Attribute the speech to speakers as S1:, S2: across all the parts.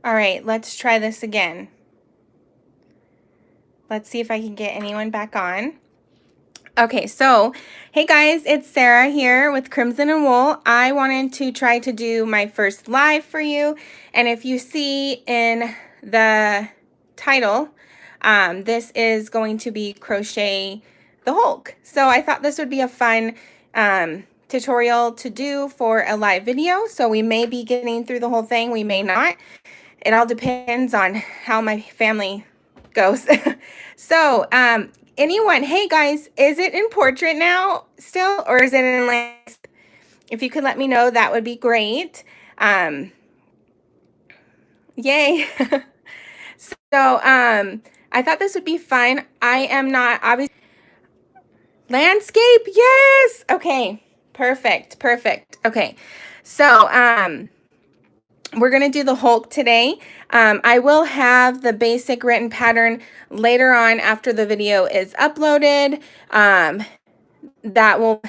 S1: All right, let's try this again. Let's see if I can get anyone back on. Okay, so hey guys, it's Sarah here with Crimson and Wool. I wanted to try to do my first live for you, and if you see in the title, this is going to be Crochet the Hulk. So I thought this would be a fun tutorial to do for a live video. So we may be getting through the whole thing, we may not. It all depends on how my family goes. So, anyone, hey guys, is it in portrait now still, or is it in landscape? If you could let me know, that would be great. Yay. So, I thought this would be fun. I am not obviously landscape. Yes. Okay. Perfect. Perfect. Okay. So, we're going to do the Hulk today. I will have the basic written pattern later on after the video is uploaded. I will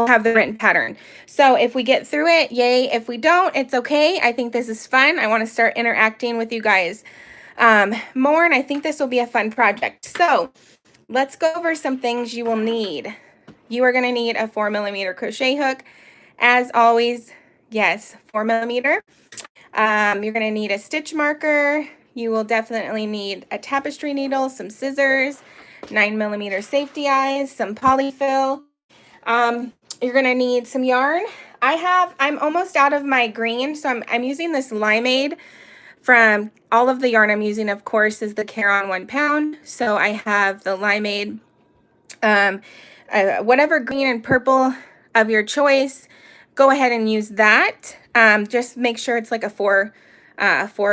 S1: have the written pattern. So if we get through it, yay. If we don't, it's okay. I think this is fun. I want to start interacting with you guys more, and I think this will be a fun project. So let's go over some things you will need. You are going to need a 4mm crochet hook. As always, yes, 4mm. You're going to need a stitch marker. You will definitely need a tapestry needle, some scissors, 9mm safety eyes, some polyfill. You're going to need some yarn. I'm almost out of my green, so I'm using this limeade. From all of the yarn I'm using, of course, is the Caron 1 pound. So I have the limeade, whatever green and purple of your choice, go ahead and use that. Just make sure it's like a four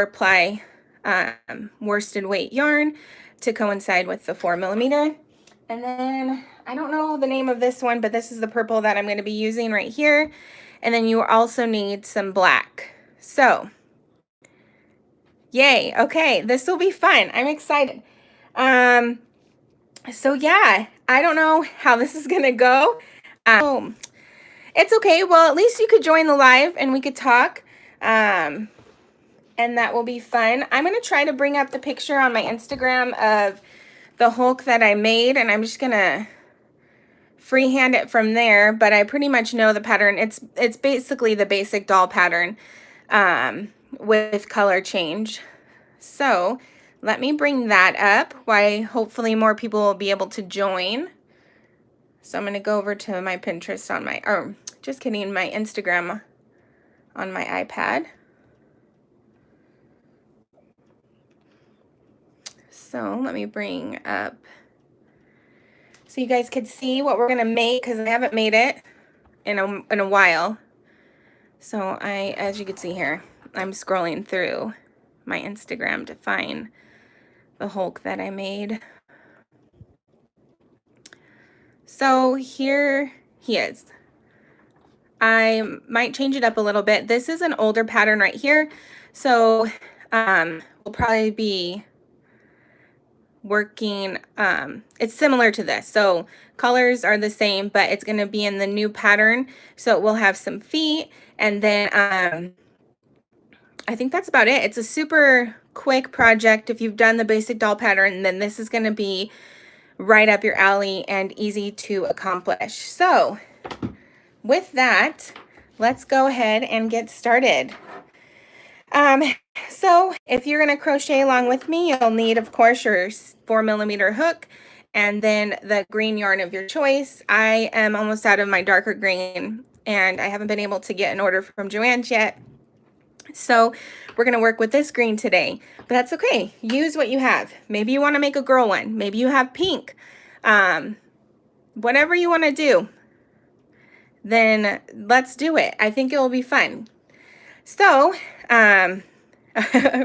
S1: ply worsted weight yarn to coincide with the 4mm. And then I don't know the name of this one, but this is the purple that I'm going to be using right here. And then you also need some black. So yay. Okay, this will be fun. I'm excited. So yeah, I don't know how this is going to go. It's okay. Well, at least you could join the live and we could talk. And that will be fun. I'm going to try to bring up the picture on my Instagram of the Hulk that I made, and I'm just going to freehand it from there, but I pretty much know the pattern. It's basically the basic doll pattern with color change. So let me bring that up. Why hopefully more people will be able to join. So I'm going to go over to my Pinterest on my, or just kidding, my Instagram on my iPad. So let me bring up so you guys could see what we're going to make, because I haven't made it in a while. So as you can see here, I'm scrolling through my Instagram to find the Hulk that I made. So here he is. I might change it up a little bit. This is an older pattern right here. So we'll probably be working, it's similar to this. So colors are the same, but it's going to be in the new pattern. So it will have some feet, and then I think that's about it. It's a super quick project. If you've done the basic doll pattern, then this is going to be right up your alley and easy to accomplish. So with that, let's go ahead and get started. So if you're going to crochet along with me, you'll need, of course, your 4mm hook and then the green yarn of your choice. I am almost out of my darker green, and I haven't been able to get an order from Joann's yet. So we're going to work with this green today, but that's okay. Use what you have. Maybe you want to make a girl one. Maybe you have pink. Whatever you want to do, then let's do it. I think it will be fun. So,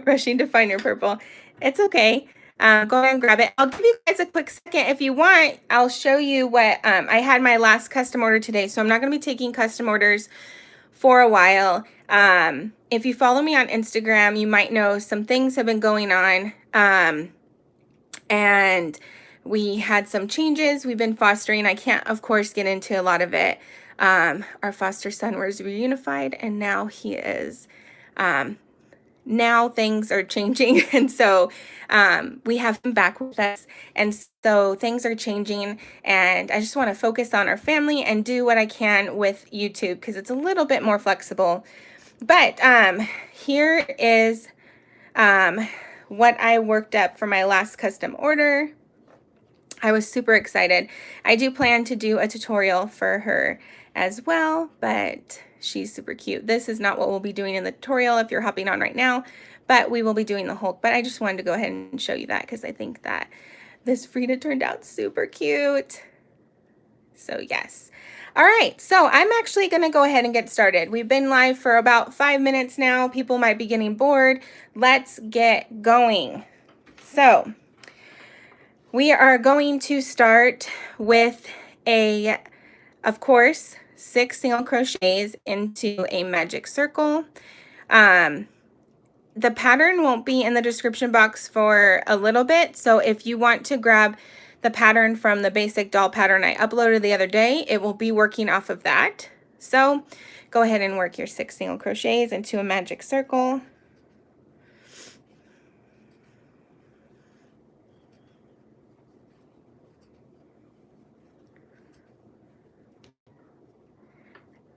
S1: rushing to find your purple. It's okay. Go ahead and grab it. I'll give you guys a quick second. If you want, I'll show you what, I had my last custom order today, so I'm not going to be taking custom orders for a while. If you follow me on Instagram, you might know some things have been going on, and we had some changes. We've been fostering. I can't, of course, get into a lot of it. Our foster son was reunified, and now he is now things are changing, and so we have him back with us, and so things are changing, and I just want to focus on our family and do what I can with YouTube because it's a little bit more flexible. But here is what I worked up for my last custom order. I was super excited. I do plan to do a tutorial for her as well, but she's super cute. This is not what we'll be doing in the tutorial if you're hopping on right now, but we will be doing the Hulk. But I just wanted to go ahead and show you that because I think that this Frida turned out super cute. So yes. All right, so I'm actually gonna go ahead and get started. We've been live for about 5 minutes now. People might be getting bored. Let's get going. So we are going to start with of course, 6 single crochets into a magic circle. The pattern won't be in the description box for a little bit, so if you want to grab the pattern from the basic doll pattern I uploaded the other day, it will be working off of that. So go ahead and work your 6 single crochets into a magic circle.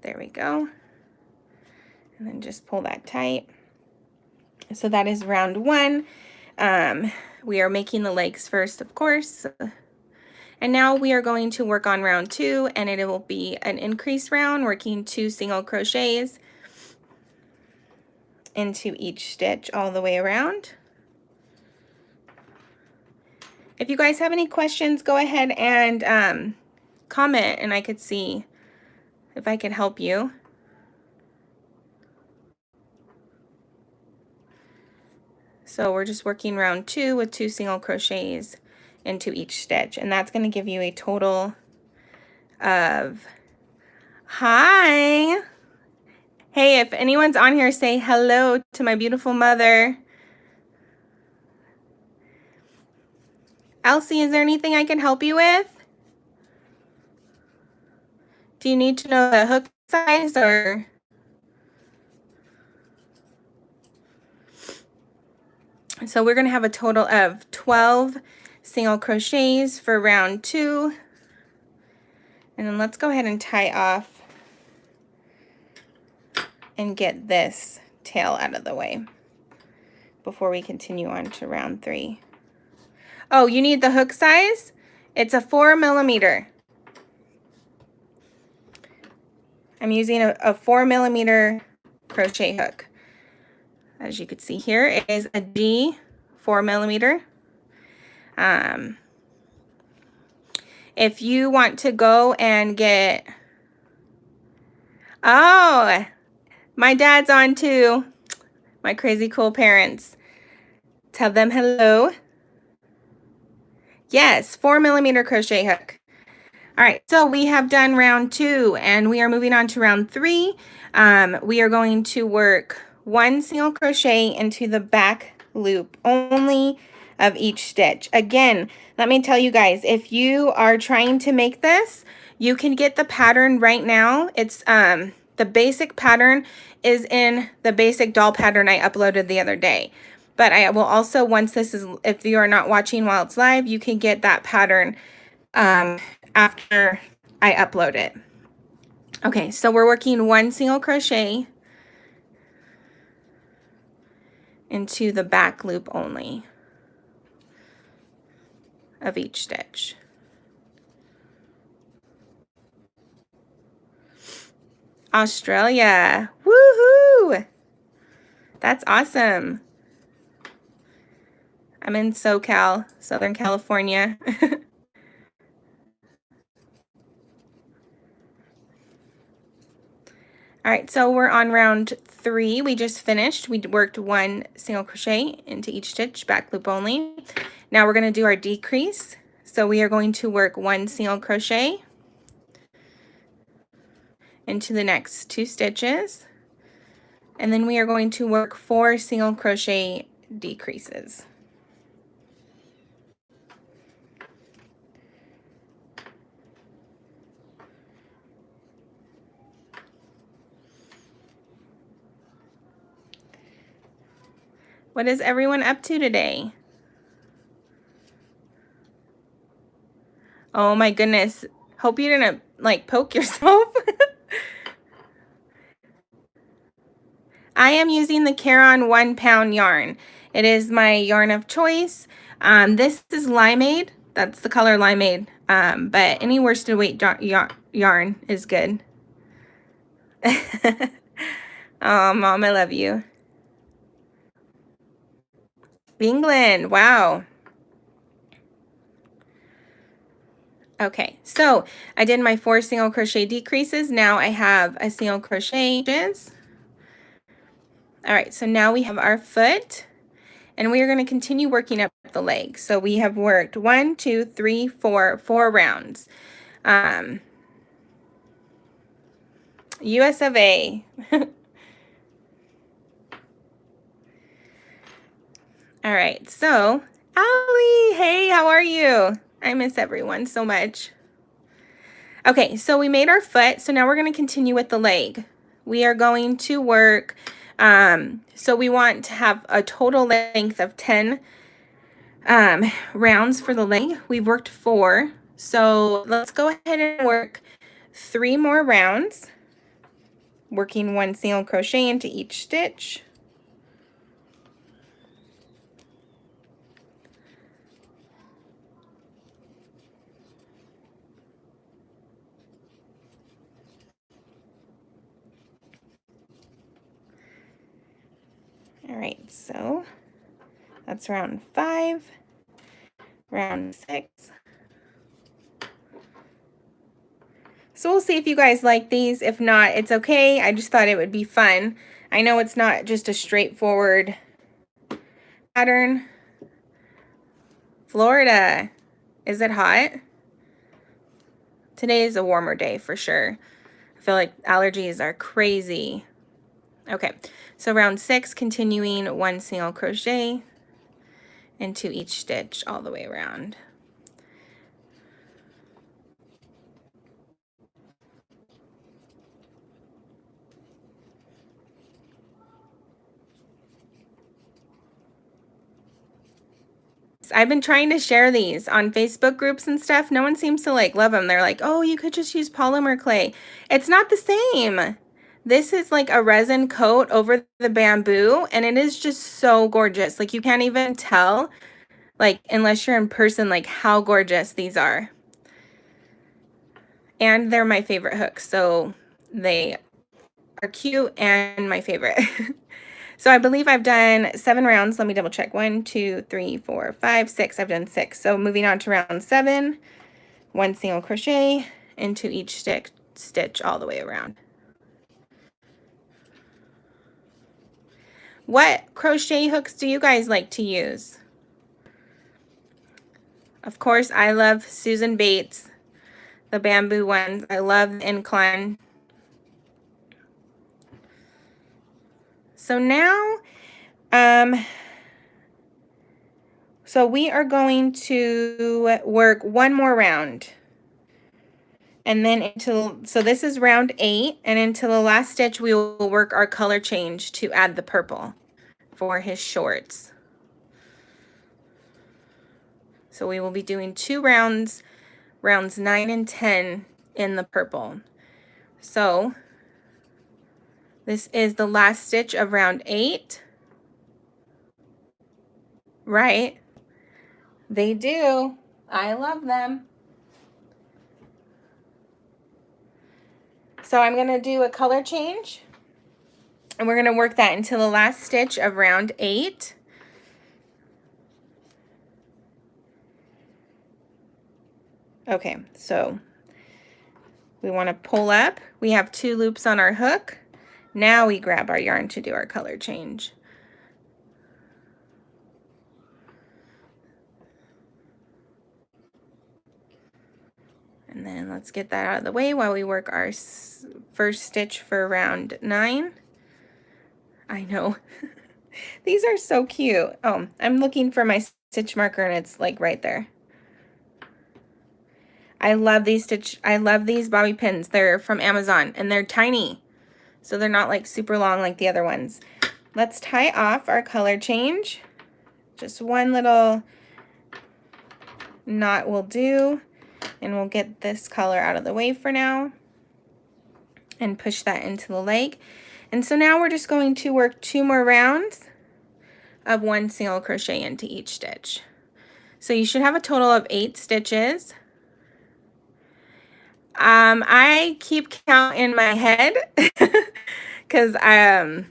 S1: There we go. And then just pull that tight. So that is round 1. We are making the legs first, of course. And now we are going to work on round 2, and it will be an increase round, working 2 single crochets into each stitch all the way around. If you guys have any questions, go ahead and comment, and I could see if I can help you. So we're just working round 2 with 2 single crochets into each stitch, and that's going to give you a total of, hi, hey, if anyone's on here, say hello to my beautiful mother. Elsie, is there anything I can help you with? Do you need to know the hook size or? So we're going to have a total of 12 single crochets for round 2. And then let's go ahead and tie off and get this tail out of the way before we continue on to round 3. Oh, you need the hook size? It's a 4mm. I'm using a 4mm crochet hook. As you can see here, it is a G 4mm. If you want to go and get, oh, my dad's on too. My crazy cool parents. Tell them hello. Yes, 4mm crochet hook. All right, so we have done round 2 and we are moving on to round 3. We are going to work 1 single crochet into the back loop only of each stitch. Again, let me tell you guys, if you are trying to make this, you can get the pattern right now. It's the basic pattern is in the basic doll pattern I uploaded the other day. But I will also, once this is, if you are not watching while it's live, you can get that pattern after I upload it. Okay, so we're working 1 single crochet into the back loop only of each stitch. Australia, woohoo! That's awesome. I'm in SoCal, Southern California. All right, so we're on round 3. We just finished. We worked 1 single crochet into each stitch, back loop only. Now we're going to do our decrease. So we are going to work 1 single crochet into the next 2 stitches. And then we are going to work 4 single crochet decreases. What is everyone up to today? Oh my goodness. Hope you didn't like poke yourself. I am using the Caron 1 pound yarn. It is my yarn of choice. This is limeade. That's the color limeade. But any worsted weight yarn is good. Oh, Mom, I love you. England, wow. Okay, so I did my 4 single crochet decreases. Now I have a single crochet. All right, so now we have our foot, and we are going to continue working up the leg. So we have worked 1, 2, 3, 4 rounds. US of A. All right, so Allie, hey, how are you? I miss everyone so much. Okay, so we made our foot, so now we're going to continue with the leg. We are going to work, so we want to have a total length of 10 rounds for the leg. We've worked 4, so let's go ahead and work 3 more rounds, working 1 single crochet into each stitch. All right, so that's round 5, round 6. So we'll see if you guys like these. If not, it's okay. I just thought it would be fun. I know it's not just a straightforward pattern. Florida, is it hot? Today is a warmer day for sure. I feel like allergies are crazy. Okay, so round 6, continuing 1 single crochet into each stitch all the way around. I've been trying to share these on Facebook groups and stuff. No one seems to like love them. They're like, oh, you could just use polymer clay. It's not the same. This is like a resin coat over the bamboo, and it is just so gorgeous. Like you can't even tell, like unless you're in person, like how gorgeous these are. And they're my favorite hooks, so they are cute and my favorite. So I believe I've done 7 rounds. Let me double check. 1, 2, 3, 4, 5, 6. I've done 6. So moving on to round 7, 1 single crochet into each stitch all the way around. What crochet hooks do you guys like to use? Of course, I love Susan Bates, the bamboo ones. I love the incline. So now, so we are going to work 1 more round. And then so this is round 8, and until the last stitch, we will work our color change to add the purple for his shorts. So we will be doing 2 rounds, rounds 9 and 10 in the purple. So this is the last stitch of round 8. Right? They do. I love them. So I'm going to do a color change, and we're going to work that until the last stitch of round 8. Okay, so we want to pull up. We have 2 loops on our hook. Now we grab our yarn to do our color change. And then let's get that out of the way while we work our first stitch for round 9. I know. These are so cute. Oh, I'm looking for my stitch marker, and it's like right there. I love these bobby pins. They're from Amazon, and they're tiny. So they're not like super long like the other ones. let's tie off our color change. Just one little knot will do, and we'll get this color out of the way for now and push that into the leg. And so now we're just going to work 2 more rounds of 1 single crochet into each stitch. So you should have a total of 8 stitches. I keep count in my head because I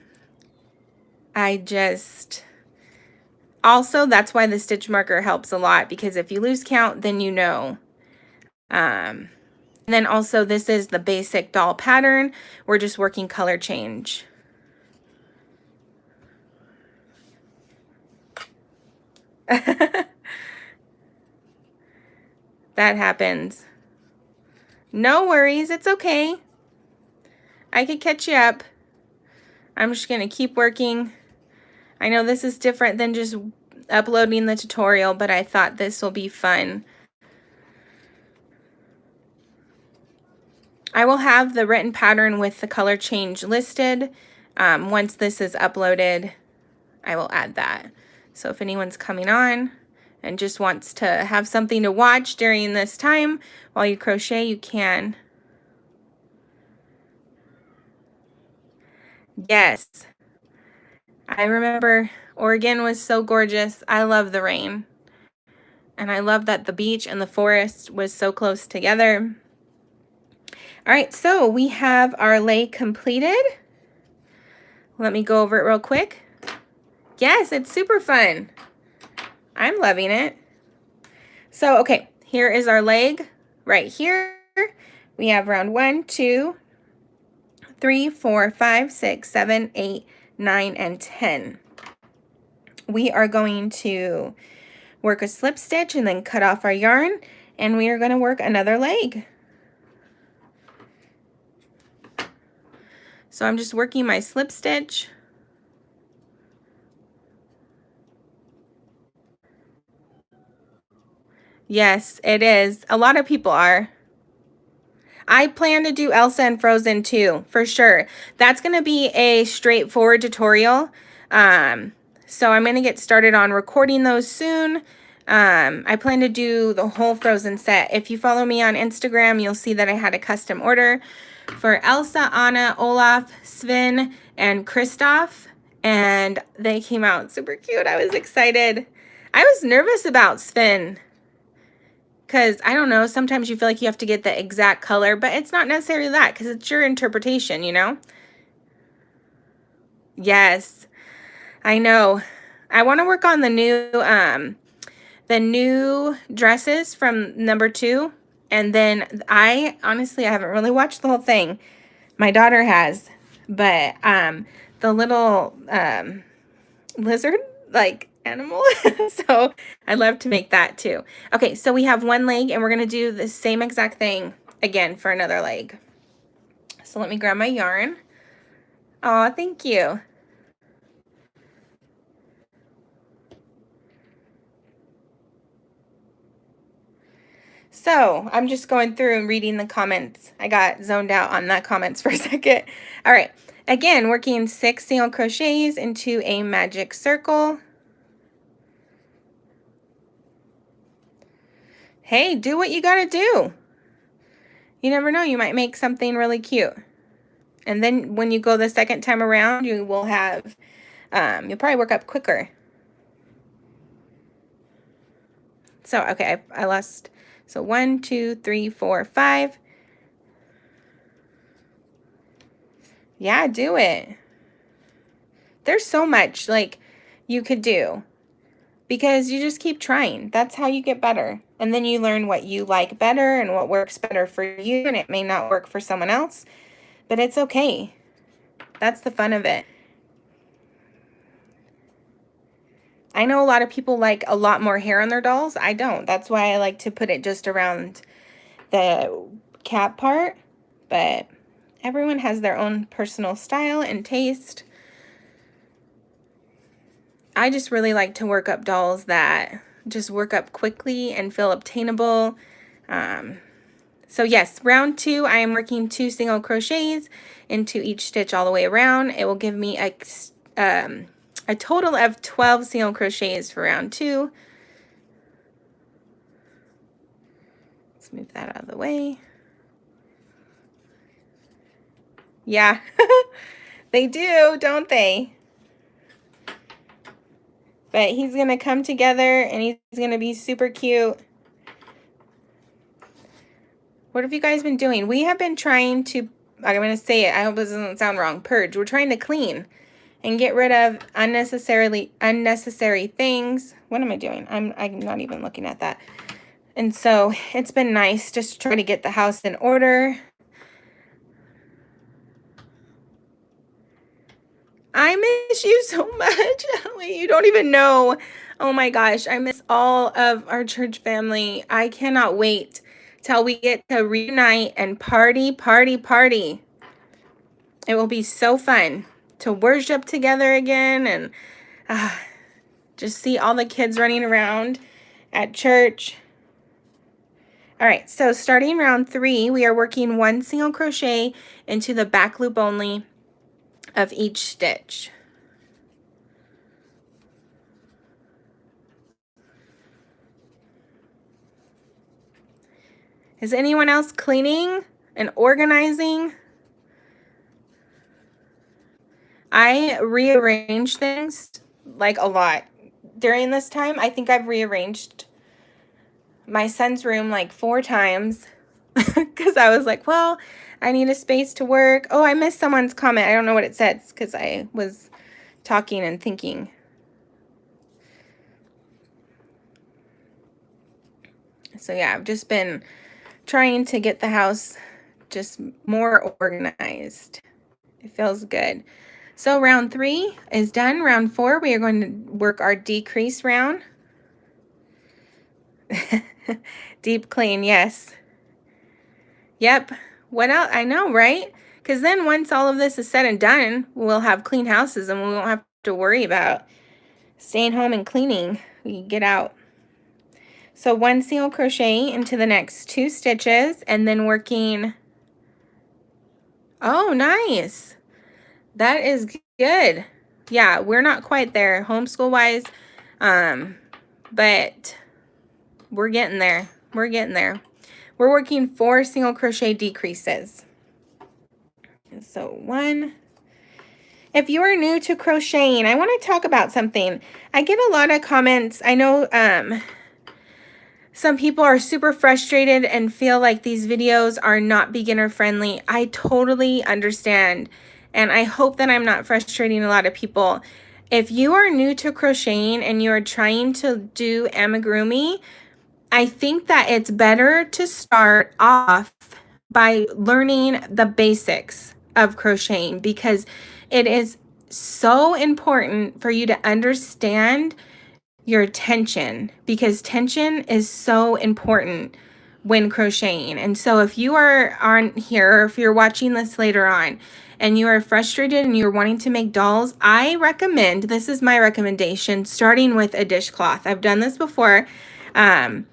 S1: just, also that's why the stitch marker helps a lot, because if you lose count, then you know. And then also this is the basic doll pattern. We're just working color change. That happens. No worries, it's okay. I could catch you up. I'm just gonna keep working. I know this is different than just uploading the tutorial, but I thought this will be fun. I will have the written pattern with the color change listed. Once this is uploaded, I will add that. So if anyone's coming on and just wants to have something to watch during this time while you crochet, you can. Yes, I remember Oregon was so gorgeous. I love the rain. And I love that the beach and the forest was so close together. All right, so we have our leg completed. Let me go over it real quick. Yes, it's super fun. I'm loving it. So, okay, here is our leg right here. We have round 1, 2, 3, 4, 5, 6, 7, 8, 9, and 10. We are going to work a slip stitch and then cut off our yarn, and we are going to work another leg. So I'm just working my slip stitch. Yes, it is. A lot of people are. I plan to do Elsa and Frozen too, for sure. That's going to be a straightforward tutorial. So I'm going to get started on recording those soon. I plan to do the whole Frozen set. If you follow me on Instagram, you'll see that I had a custom order for Elsa, Anna, Olaf, Sven, and Kristoff. And they came out super cute. I was excited. I was nervous about Sven, because, I don't know, sometimes you feel like you have to get the exact color, but it's not necessarily that, because it's your interpretation, you know? Yes, I know. I want to work on the new dresses from number 2, and then honestly, I haven't really watched the whole thing. My daughter has, but the little lizard, like, animal. So I'd love to make that too. Okay, so we have one leg and we're going to do the same exact thing again for another leg. So let me grab my yarn. Oh, thank you. So I'm just going through and reading the comments. I got zoned out on that comments for a second. All right, again, working 6 single crochets into a magic circle. Hey, do what you gotta do. You never know, you might make something really cute. And then when you go the second time around, you will have, you'll probably work up quicker. So, okay, I lost, so 1, 2, 3, 4, 5. Yeah, do it. There's so much, like, you could do, because you just keep trying. That's how you get better. And then you learn what you like better and what works better for you, and it may not work for someone else, but it's okay. That's the fun of it. I know a lot of people like a lot more hair on their dolls. I don't. That's why I like to put it just around the cap part, but everyone has their own personal style and taste. I just really like to work up dolls that just work up quickly and feel obtainable. So yes, round 2, I am working 2 single crochets into each stitch all the way around. It will give me a total of 12 single crochets for round 2. Let's move that out of the way. Yeah, they do, don't they? But he's going to come together and he's going to be super cute. What have you guys been doing? We have been trying to, I'm going to say it, I hope this doesn't sound wrong, purge. We're trying to clean and get rid of unnecessary things. What am I doing? I'm not even looking at that. And so it's been nice just to try to get the house in order. I miss you so much, Ellie. You don't even know. Oh my gosh, I miss all of our church family. I cannot wait till we get to reunite and party. It will be so fun to worship together again and just see all the kids running around at church. All right, so starting round 3, we are working 1 single crochet into the back loop only of each stitch. Is anyone else cleaning and organizing? I rearranged things like a lot during this time. I think I've rearranged my son's room like 4 times because I was like, well, I need a space to work. Oh, I missed someone's comment. I don't know what it says because I was talking and thinking. So yeah, I've just been trying to get the house just more organized. It feels good. So round 3 is done. Round 4, we are going to work our decrease round. Deep clean, yes. Yep. What else? I know, right? Because then once all of this is said and done, we'll have clean houses and we won't have to worry about staying home and cleaning. We can get out. So 1 single crochet into the next 2 stitches and then working. Oh, nice. That is good. Yeah, we're not quite there homeschool wise, but we're getting there. We're getting there. We're working 4 single crochet decreases. So 1. If you are new to crocheting, I want to talk about something. I get a lot of comments. I know some people are super frustrated and feel like these videos are not beginner friendly. I totally understand. And I hope that I'm not frustrating a lot of people. If you are new to crocheting and you are trying to do amigurumi, I think that it's better to start off by learning the basics of crocheting because it is so important for you to understand your tension because tension is so important when crocheting. And so if you are on here or if you're watching this later on and you are frustrated and you're wanting to make dolls, I recommend, this is my recommendation, starting with a dishcloth. I've done this before. I've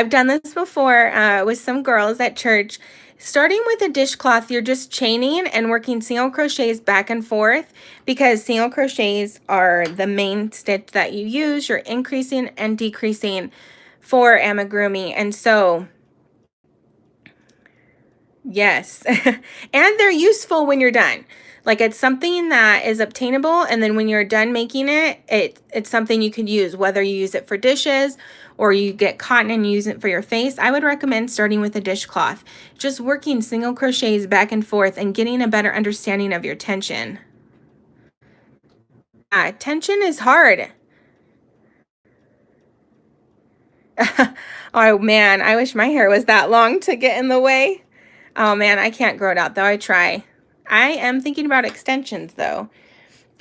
S1: done this before with some girls at church. Starting with a dishcloth, you're just chaining and working single crochets back and forth because single crochets are the main stitch that you use. You're increasing and decreasing for amigurumi. And so, yes, and they're useful when you're done. Like it's something that is obtainable, and then when you're done making it, it's something you can use, whether you use it for dishes or you get cotton and use it for your face. I would recommend starting with a dishcloth, just working single crochets back and forth and getting a better understanding of your tension. Tension is hard. Oh man, I wish my hair was that long to get in the way. Oh man, I can't grow it out though. I try. I am thinking about extensions though.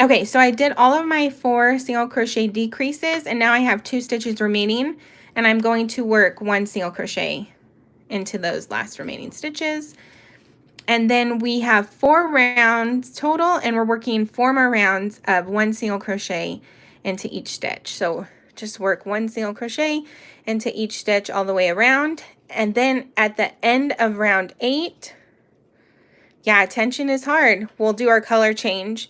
S1: Okay, so I did all of my 4 single crochet decreases and now I have 2 stitches remaining and I'm going to work 1 single crochet into those last remaining stitches. And then we have 4 rounds total and we're working 4 more rounds of 1 single crochet into each stitch. So just work 1 single crochet into each stitch all the way around. And then at the end of round 8, Yeah, tension is hard. We'll do our color change.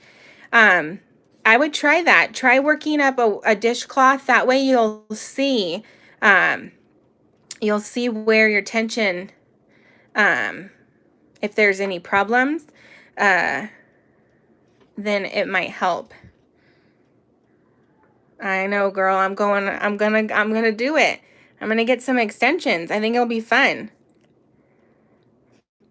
S1: I would try that. Try working up a dishcloth. That way you'll see where your tension, if there's any problems, then it might help. I know, girl. I'm gonna do it. I'm gonna get some extensions. I think it'll be fun.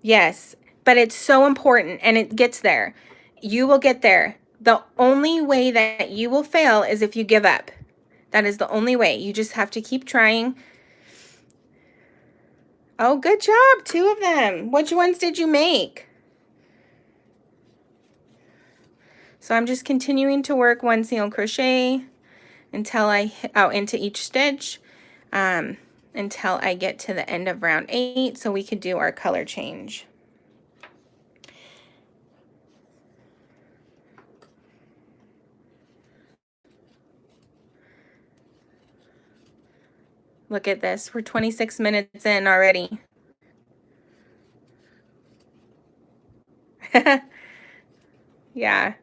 S1: Yes, but it's so important, and it gets there. You will get there. The only way that you will fail is if you give up. That is the only way. You just have to keep trying. Oh, good job. 2 of them. Which ones did you make? So I'm just continuing to work 1 single crochet until into each stitch, until I get to the end of round 8, so we could do our color change. Look at this. We're 26 minutes in already. Yeah.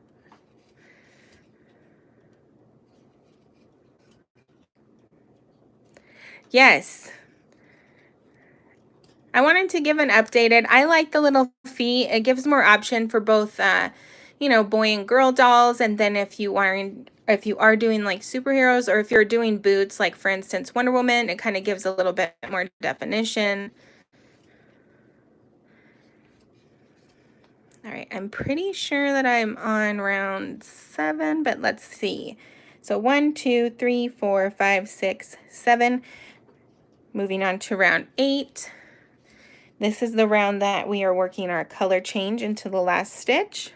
S1: Yes. I wanted to give an updated. I like the little feet. It gives more option for both, you know, boy and girl dolls. And then if you are doing like superheroes, or if you're doing boots, like for instance Wonder Woman, it kind of gives a little bit more definition. All right, I'm pretty sure that I'm on round 7, but let's see. So 1, 2, 3, 4, 5, 6, 7. Moving on to round 8. This is the round that we are working our color change into the last stitch.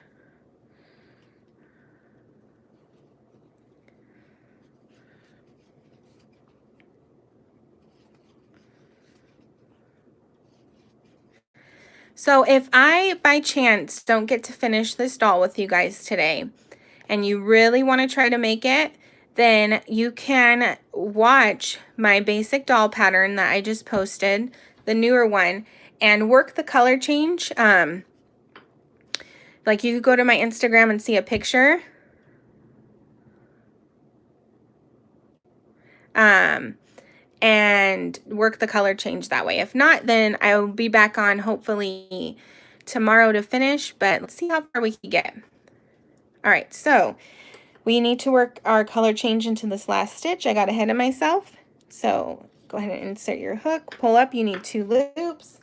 S1: So if I, by chance, don't get to finish this doll with you guys today, and you really want to try to make it, then you can watch my basic doll pattern that I just posted, the newer one, and work the color change. Like you could go to my Instagram and see a picture. And work the color change that way. If not, then I'll be back on hopefully tomorrow to finish, but let's see how far we can get. All right, so we need to work our color change into this last stitch. I got ahead of myself. So go ahead and insert your hook, pull up, you need 2 loops.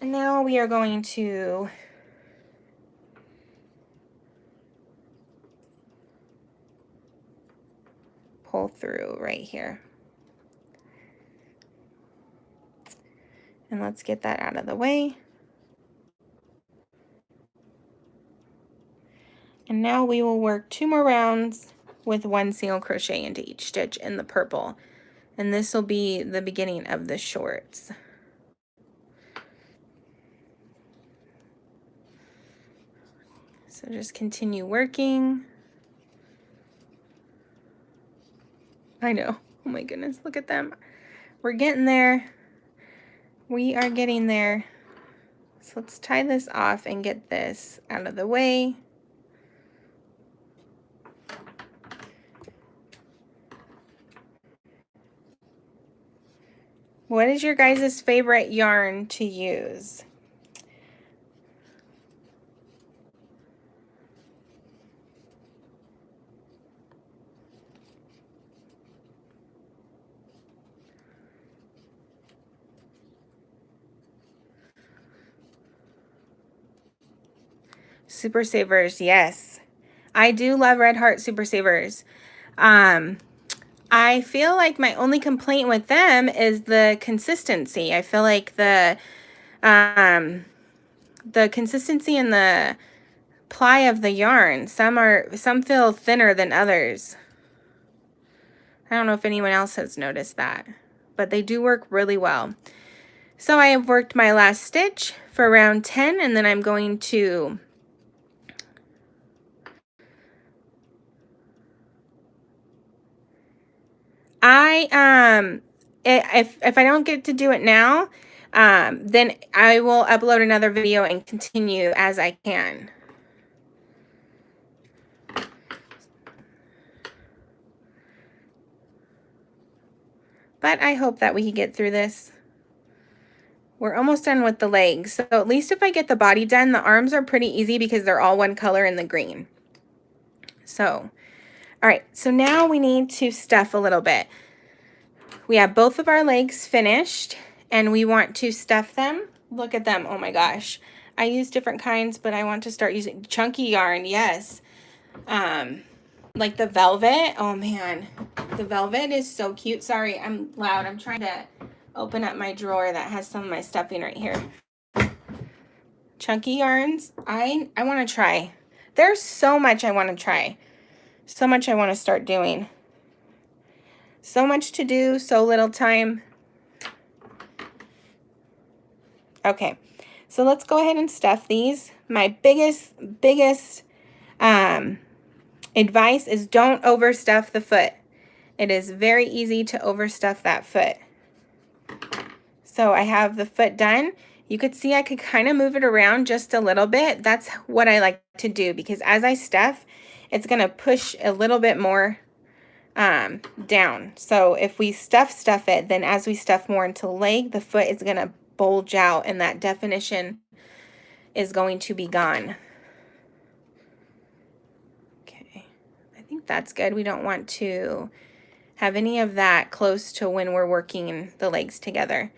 S1: And now we are going to pull through right here. And let's get that out of the way. And now we will work 2 more rounds with 1 single crochet into each stitch in the purple. And this will be the beginning of the shorts. So just continue working. I know. Oh my goodness, look at them. We're getting there. We are getting there. So let's tie this off and get this out of the way. What is your guys' favorite yarn to use? Super Savers, yes. I do love Red Heart Super Savers. I feel like my only complaint with them is the consistency. I feel like the consistency and the ply of the yarn. Some feel thinner than others. I don't know if anyone else has noticed that, but they do work really well. So I have worked my last stitch for round 10, and then I'm going to if I don't get to do it now, then I will upload another video and continue as I can. But I hope that we can get through this. We're almost done with the legs. So at least if I get the body done, the arms are pretty easy because they're all one color in the green. So, all right, so now we need to stuff a little bit. We have both of our legs finished and we want to stuff them. Look at them, oh my gosh. I use different kinds, but I want to start using chunky yarn, yes. Like the velvet, oh man. The velvet is so cute. Sorry, I'm loud. I'm trying to open up my drawer that has some of my stuffing right here. Chunky yarns, I want to try. There's so much I want to try. So much I want to start doing. So much to do, so little time. Okay, so let's go ahead and stuff these. My biggest advice is don't overstuff the foot. It is very easy to overstuff that foot. So I have the foot done. You could see I could kind of move it around just a little bit. That's what I like to do because as I stuff, it's going to push a little bit more down. So if we stuff it, then as we stuff more into the leg, the foot is going to bulge out and that definition is going to be gone. Okay, I think that's good. We don't want to have any of that close to when we're working the legs together.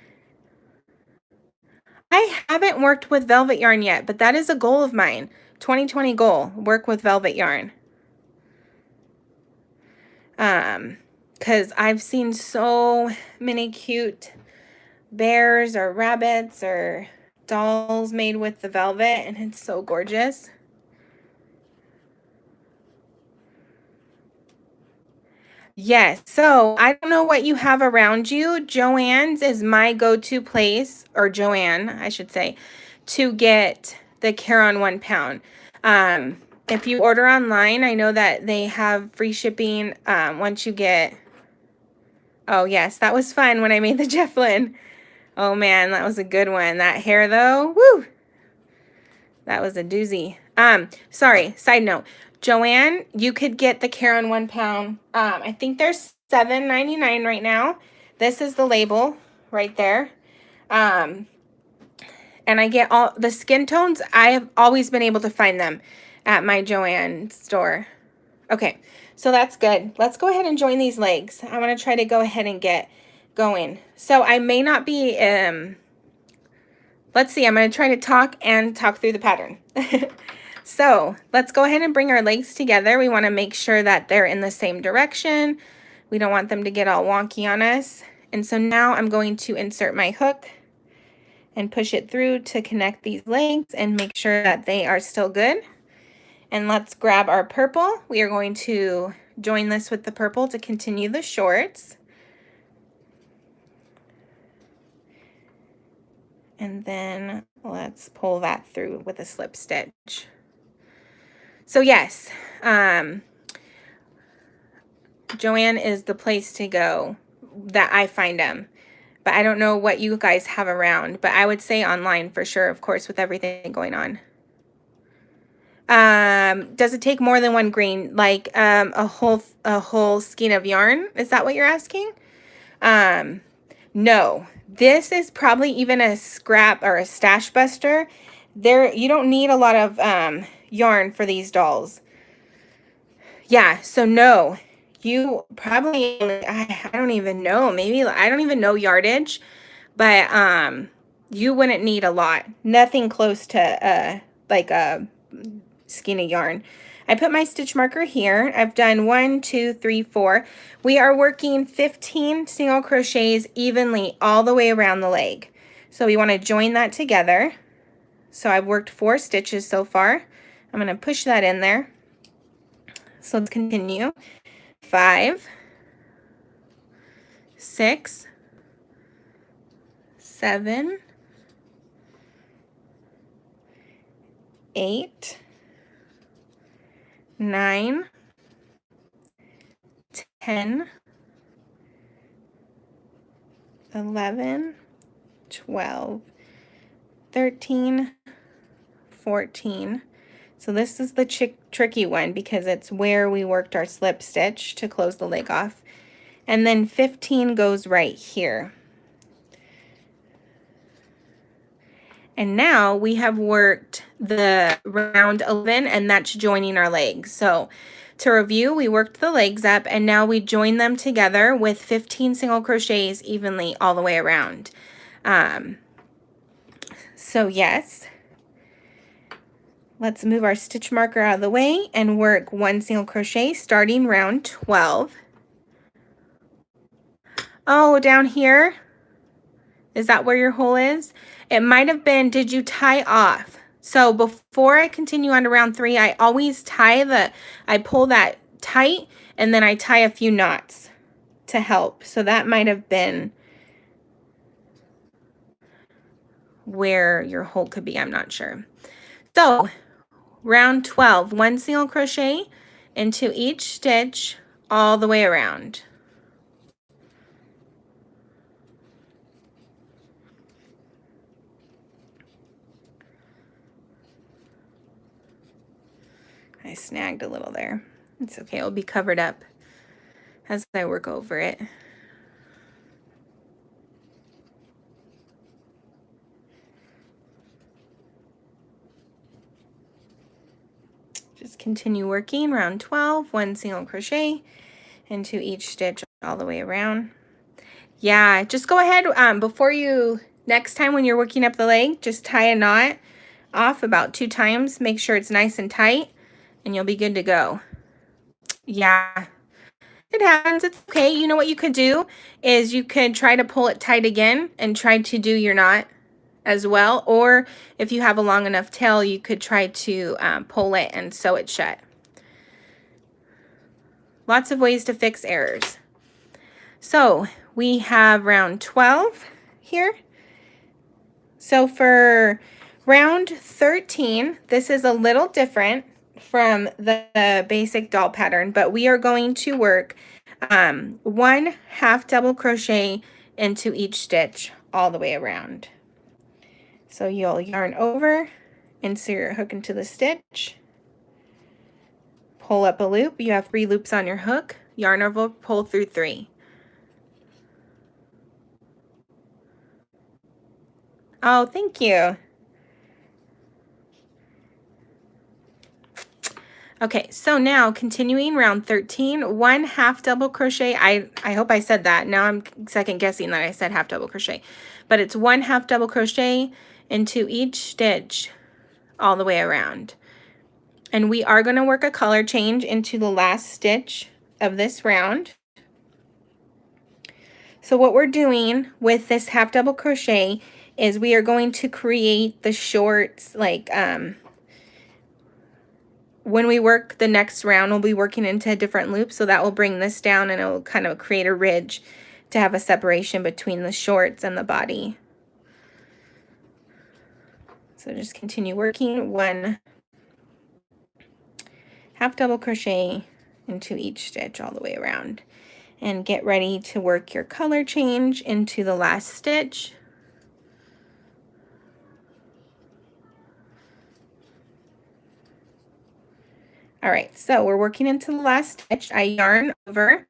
S1: I haven't worked with velvet yarn yet, but that is a goal of mine. 2020 goal, work with velvet yarn. Because I've seen so many cute bears or rabbits or dolls made with the velvet, and it's so gorgeous. Yes, so I don't know what you have around you. Joann's is my go-to place, or Joann, I should say, to get the Caron 1 pound. If you order online, I know that they have free shipping once you get... Oh, yes, that was fun when I made the Jeff Lynne. Oh, man, that was a good one. That hair, though, woo! That was a doozy. Sorry, side note. Joann, you could get the Caron 1 pound. I think they're $7.99 right now. This is the label right there. And I get all the skin tones. I have always been able to find them at my Joann store. Okay, so that's good. Let's go ahead and join these legs. I want to try to go ahead and get going. So I may not be, let's see, I'm going to try to talk through the pattern. So let's go ahead and bring our legs together. We want to make sure that they're in the same direction. We don't want them to get all wonky on us. And so now I'm going to insert my hook and push it through to connect these legs and make sure that they are still good. And let's grab our purple. We are going to join this with the purple to continue the shorts. And then let's pull that through with a slip stitch. So yes, Joann is the place to go that I find them. But I don't know what you guys have around, but I would say online for sure, of course, with everything going on. Does it take more than one green, like a whole skein of yarn? Is that what you're asking? No. This is probably even a scrap or a stash buster. You don't need a lot of yarn for these dolls. Yeah, so no. You probably, I don't even know, maybe, I don't even know yardage, but you wouldn't need a lot. Nothing close to like a skein of yarn. I put my stitch marker here. I've done 1, 2, 3, 4. We are working 15 single crochets evenly all the way around the leg. So we want to join that together. So I've worked 4 stitches so far. I'm going to push that in there. So let's continue. 5, 6, 7, 8, 9, 10, 11, 12, 13, 14. So this is the tricky one because it's where we worked our slip stitch to close the leg off. And then 15 goes right here. And now we have worked the round 11, and that's joining our legs. So to review, we worked the legs up, and now we join them together with 15 single crochets evenly all the way around. So yes, let's move our stitch marker out of the way and work 1 single crochet starting round 12. Oh, down here, is that where your hole is? It might have been, did you tie off? So before I continue on to round 3, I always I pull that tight and then I tie a few knots to help. So that might have been where your hole could be, I'm not sure. So round 12, 1 single crochet into each stitch all the way around. I snagged a little there. It's okay, it'll be covered up as I work over it. Just continue working round 12, 1 single crochet into each stitch all the way around. Yeah, just go ahead next time when you're working up the leg, just tie a knot off about 2 times. Make sure it's nice and tight and you'll be good to go. Yeah, it happens. It's okay. You know what you could do is you could try to pull it tight again and try to do your knot as well. Or if you have a long enough tail, you could try to pull it and sew it shut. Lots of ways to fix errors. So we have round 12 here. So for round 13, this is a little different from the basic doll pattern, but we are going to work 1 half double crochet into each stitch all the way around. So you'll yarn over, insert your hook into the stitch, pull up a loop. You have 3 loops on your hook, yarn over, pull through 3. Oh, thank you. Okay, so now continuing round 13, 1 half double crochet. I hope I said that. Now I'm second guessing that I said half double crochet. But it's 1 half double crochet into each stitch all the way around. And we are going to work a color change into the last stitch of this round. So what we're doing with this half double crochet is we are going to create the shorts, like when we work the next round, we'll be working into a different loop, so that will bring this down and it will kind of create a ridge to have a separation between the shorts and the body. So just continue working 1 half double crochet into each stitch all the way around. And get ready to work your color change into the last stitch. All right, so we're working into the last stitch. I yarn over,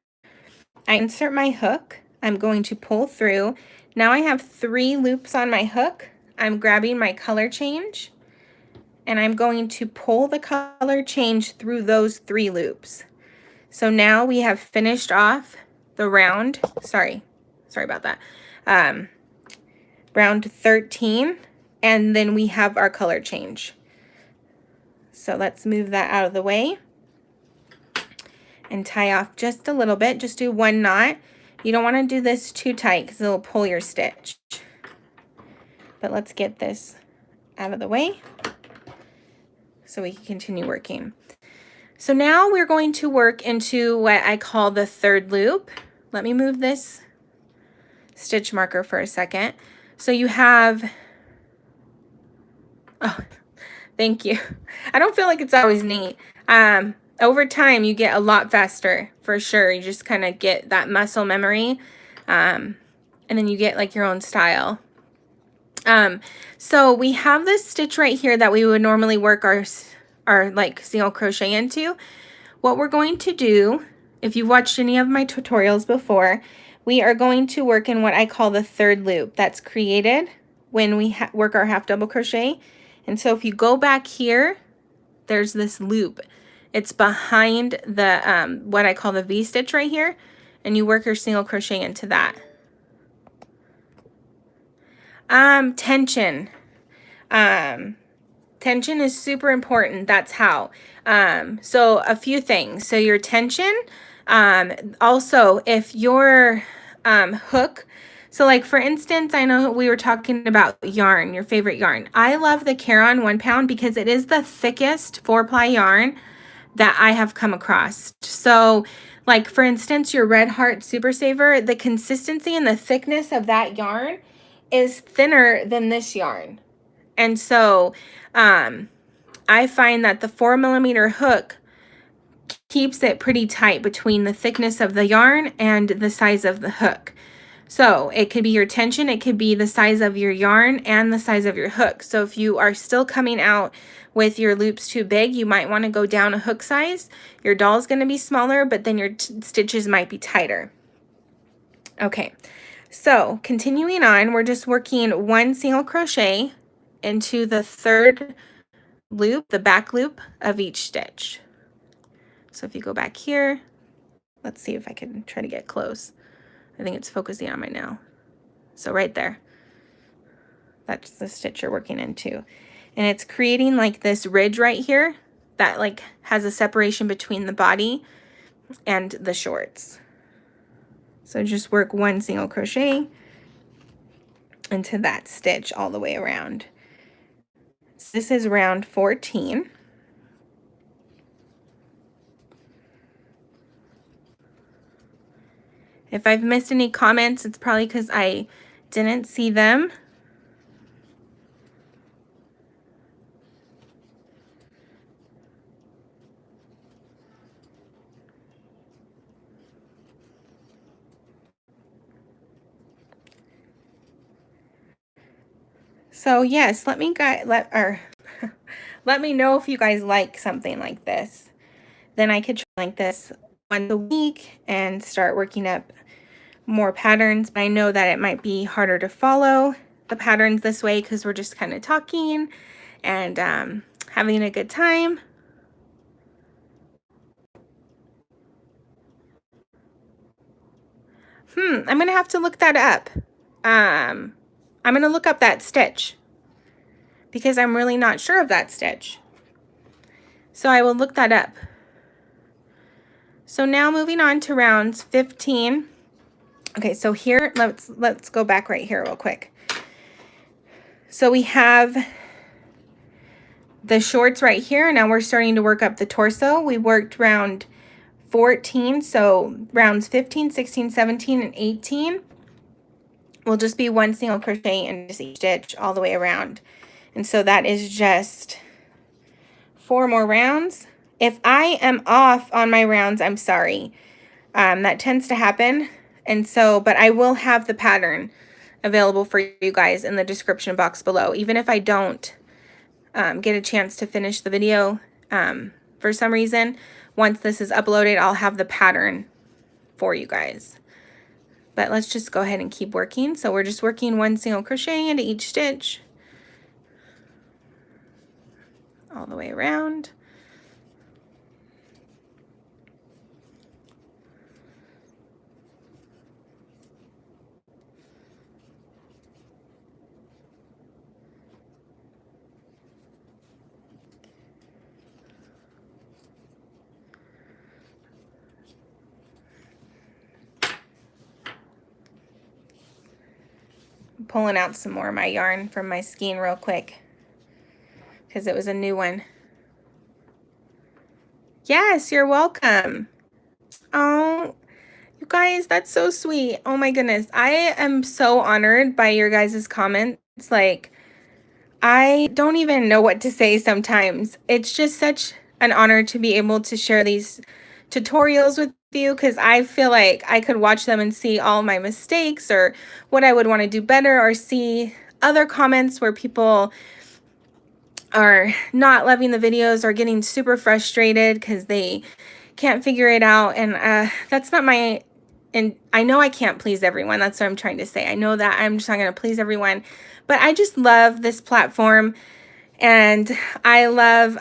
S1: I insert my hook, I'm going to pull through. Now I have 3 loops on my hook. I'm grabbing my color change and I'm going to pull the color change through those 3 loops. So now we have finished off the round, sorry about that, round 13, and then we have our color change. So let's move that out of the way and tie off just a little bit. Just do 1 knot. You don't want to do this too tight because it'll pull your stitch. But let's get this out of the way so we can continue working. So now we're going to work into what I call the 3rd loop. Let me move this stitch marker for a second. So you have, oh, thank you. I don't feel like it's always neat. Over time, you get a lot faster, for sure. You just kind of get that muscle memory, and then you get like your own style. So we have this stitch right here that we would normally work our like single crochet into. What we're going to do, if you've watched any of my tutorials before, we are going to work in what I call the third loop that's created when we work our half double crochet. And so if you go back here, there's this loop. It's behind the what I call the V-stitch right here, and you work your single crochet into that. Tension. Tension is super important. That's how. So a few things. So your tension, also if your hook, so like for instance, I know we were talking about yarn, your favorite yarn. I love the Caron 1 pound because it is the thickest 4-ply yarn that I have come across. So like for instance, your Red Heart Super Saver, the consistency and the thickness of that yarn is thinner than this yarn. And so I find that the 4mm hook keeps it pretty tight between the thickness of the yarn and the size of the hook. So it could be your tension, it could be the size of your yarn and the size of your hook. So if you are still coming out with your loops too big, you might want to go down a hook size. Your doll's going to be smaller, but then your stitches might be tighter. Okay, so continuing on, we're just working 1 single crochet into the third loop, the back loop of each stitch. So if you go back here, let's see if I can try to get close. I think it's focusing on my nail. So right there, that's the stitch you're working into. And it's creating like this ridge right here that like has a separation between the body and the shorts. So just work 1 single crochet into that stitch all the way around. So this is round 14. If I've missed any comments, it's probably because I didn't see them. So yes, let me let me know if you guys like something like this. Then I could try like this once a week and start working up more patterns. But I know that it might be harder to follow the patterns this way because we're just kind of talking and having a good time. I'm gonna have to look that up. I'm gonna look up that stitch because I'm really not sure of that stitch. So I will look that up. So now moving on to rounds 15. Okay, so here, let's go back right here real quick. So we have the shorts right here. Now we're starting to work up the torso. We worked round 14, so rounds 15, 16, 17, and 18 will just be 1 single crochet and just each stitch all the way around. And so that is just 4 more rounds. If I am off on my rounds, I'm sorry. That tends to happen. And so, but I will have the pattern available for you guys in the description box below. Even if I don't get a chance to finish the video for some reason, once this is uploaded, I'll have the pattern for you guys. But let's just go ahead and keep working. So we're just working 1 single crochet into each stitch all the way around. I'm pulling out some more of my yarn from my skein real quick because it was a new one. Yes, you're welcome. Oh, you guys, that's so sweet. Oh my goodness. I am so honored by your guys' comments. Like, I don't even know what to say sometimes. It's just such an honor to be able to share these tutorials with you because I feel like I could watch them and see all my mistakes or what I would want to do better or see other comments where people are not loving the videos or getting super frustrated because they can't figure it out. And that's not my, and I know I can't please everyone. That's what I'm trying to say. I know that I'm just not going to please everyone, but I just love this platform, and I love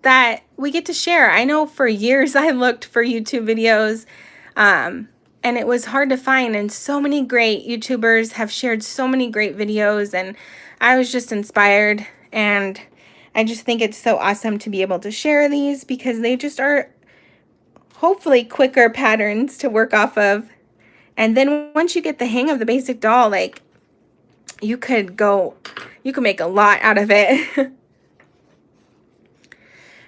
S1: that we get to share. I know for years I looked for YouTube videos, and it was hard to find, and so many great YouTubers have shared so many great videos, and I was just inspired, and I just think it's so awesome to be able to share these because they just are hopefully quicker patterns to work off of. And then once you get the hang of the basic doll, like, you could make a lot out of it. All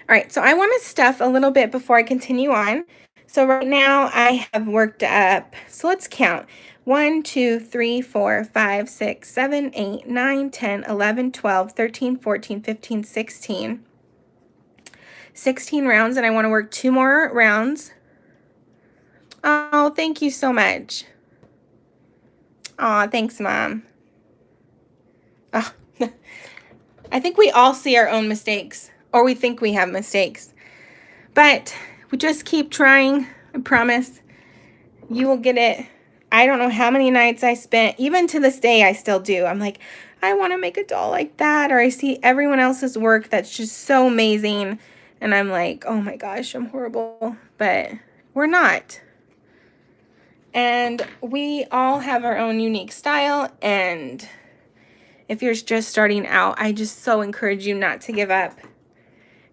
S1: right, so I want to stuff a little bit before I continue on. So right now I have worked up, so let's count. 1, 2, 3, 4, 5, 6, 7, 8, 9, 10, 11, 12, 13, 14, 15, 16. 16 rounds, and I want to work 2 more rounds. Oh, thank you so much. Aw, thanks, Mom. Oh, I think we all see our own mistakes, or we think we have mistakes. But we just keep trying. I promise you will get it. I don't know how many nights I spent, even to this day I still do. I'm like, I want to make a doll like that, or I see everyone else's work that's just so amazing, and I'm like, oh my gosh, I'm horrible. But we're not. And we all have our own unique style, and if you're just starting out, I just so encourage you not to give up.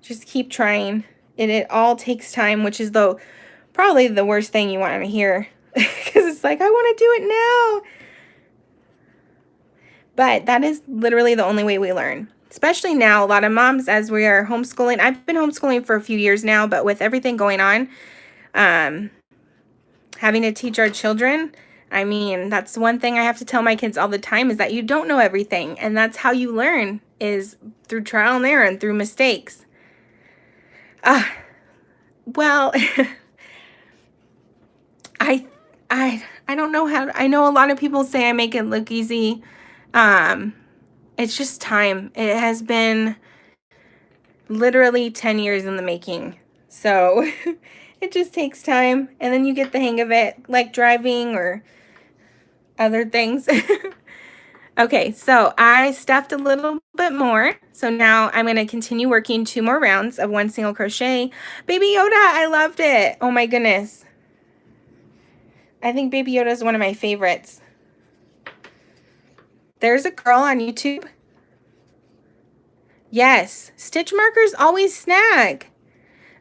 S1: Just keep trying. And it all takes time, which is probably the worst thing you want to hear. Because it's like, I want to do it now. But that is literally the only way we learn. Especially now, a lot of moms, as we are homeschooling. I've been homeschooling for a few years now, but with everything going on, having to teach our children, I mean, that's one thing I have to tell my kids all the time, is that you don't know everything. And that's how you learn, is through trial and error and through mistakes. Well, I don't know how, I know a lot of people say I make it look easy. It's just time. It has been literally 10 years in the making. So it just takes time, and then you get the hang of it, like driving or other things. Okay, so I stuffed a little bit more. So now I'm going to continue working 2 more rounds of 1 single crochet. Baby Yoda, I loved it. Oh my goodness. I think Baby Yoda is one of my favorites. There's a girl on YouTube. Yes, stitch markers always snag.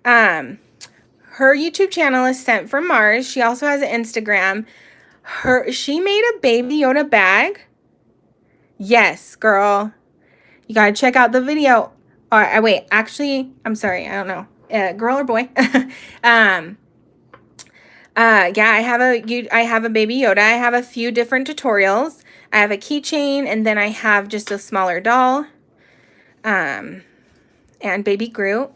S1: Her YouTube channel is Sent from Mars. She also has an Instagram. She made a Baby Yoda bag. Yes, girl. You gotta check out the video. Wait, actually, I'm sorry. I don't know. Girl or boy? Yeah, I have a Baby Yoda. I have a few different tutorials. I have a keychain, and then I have just a smaller doll. And Baby Groot.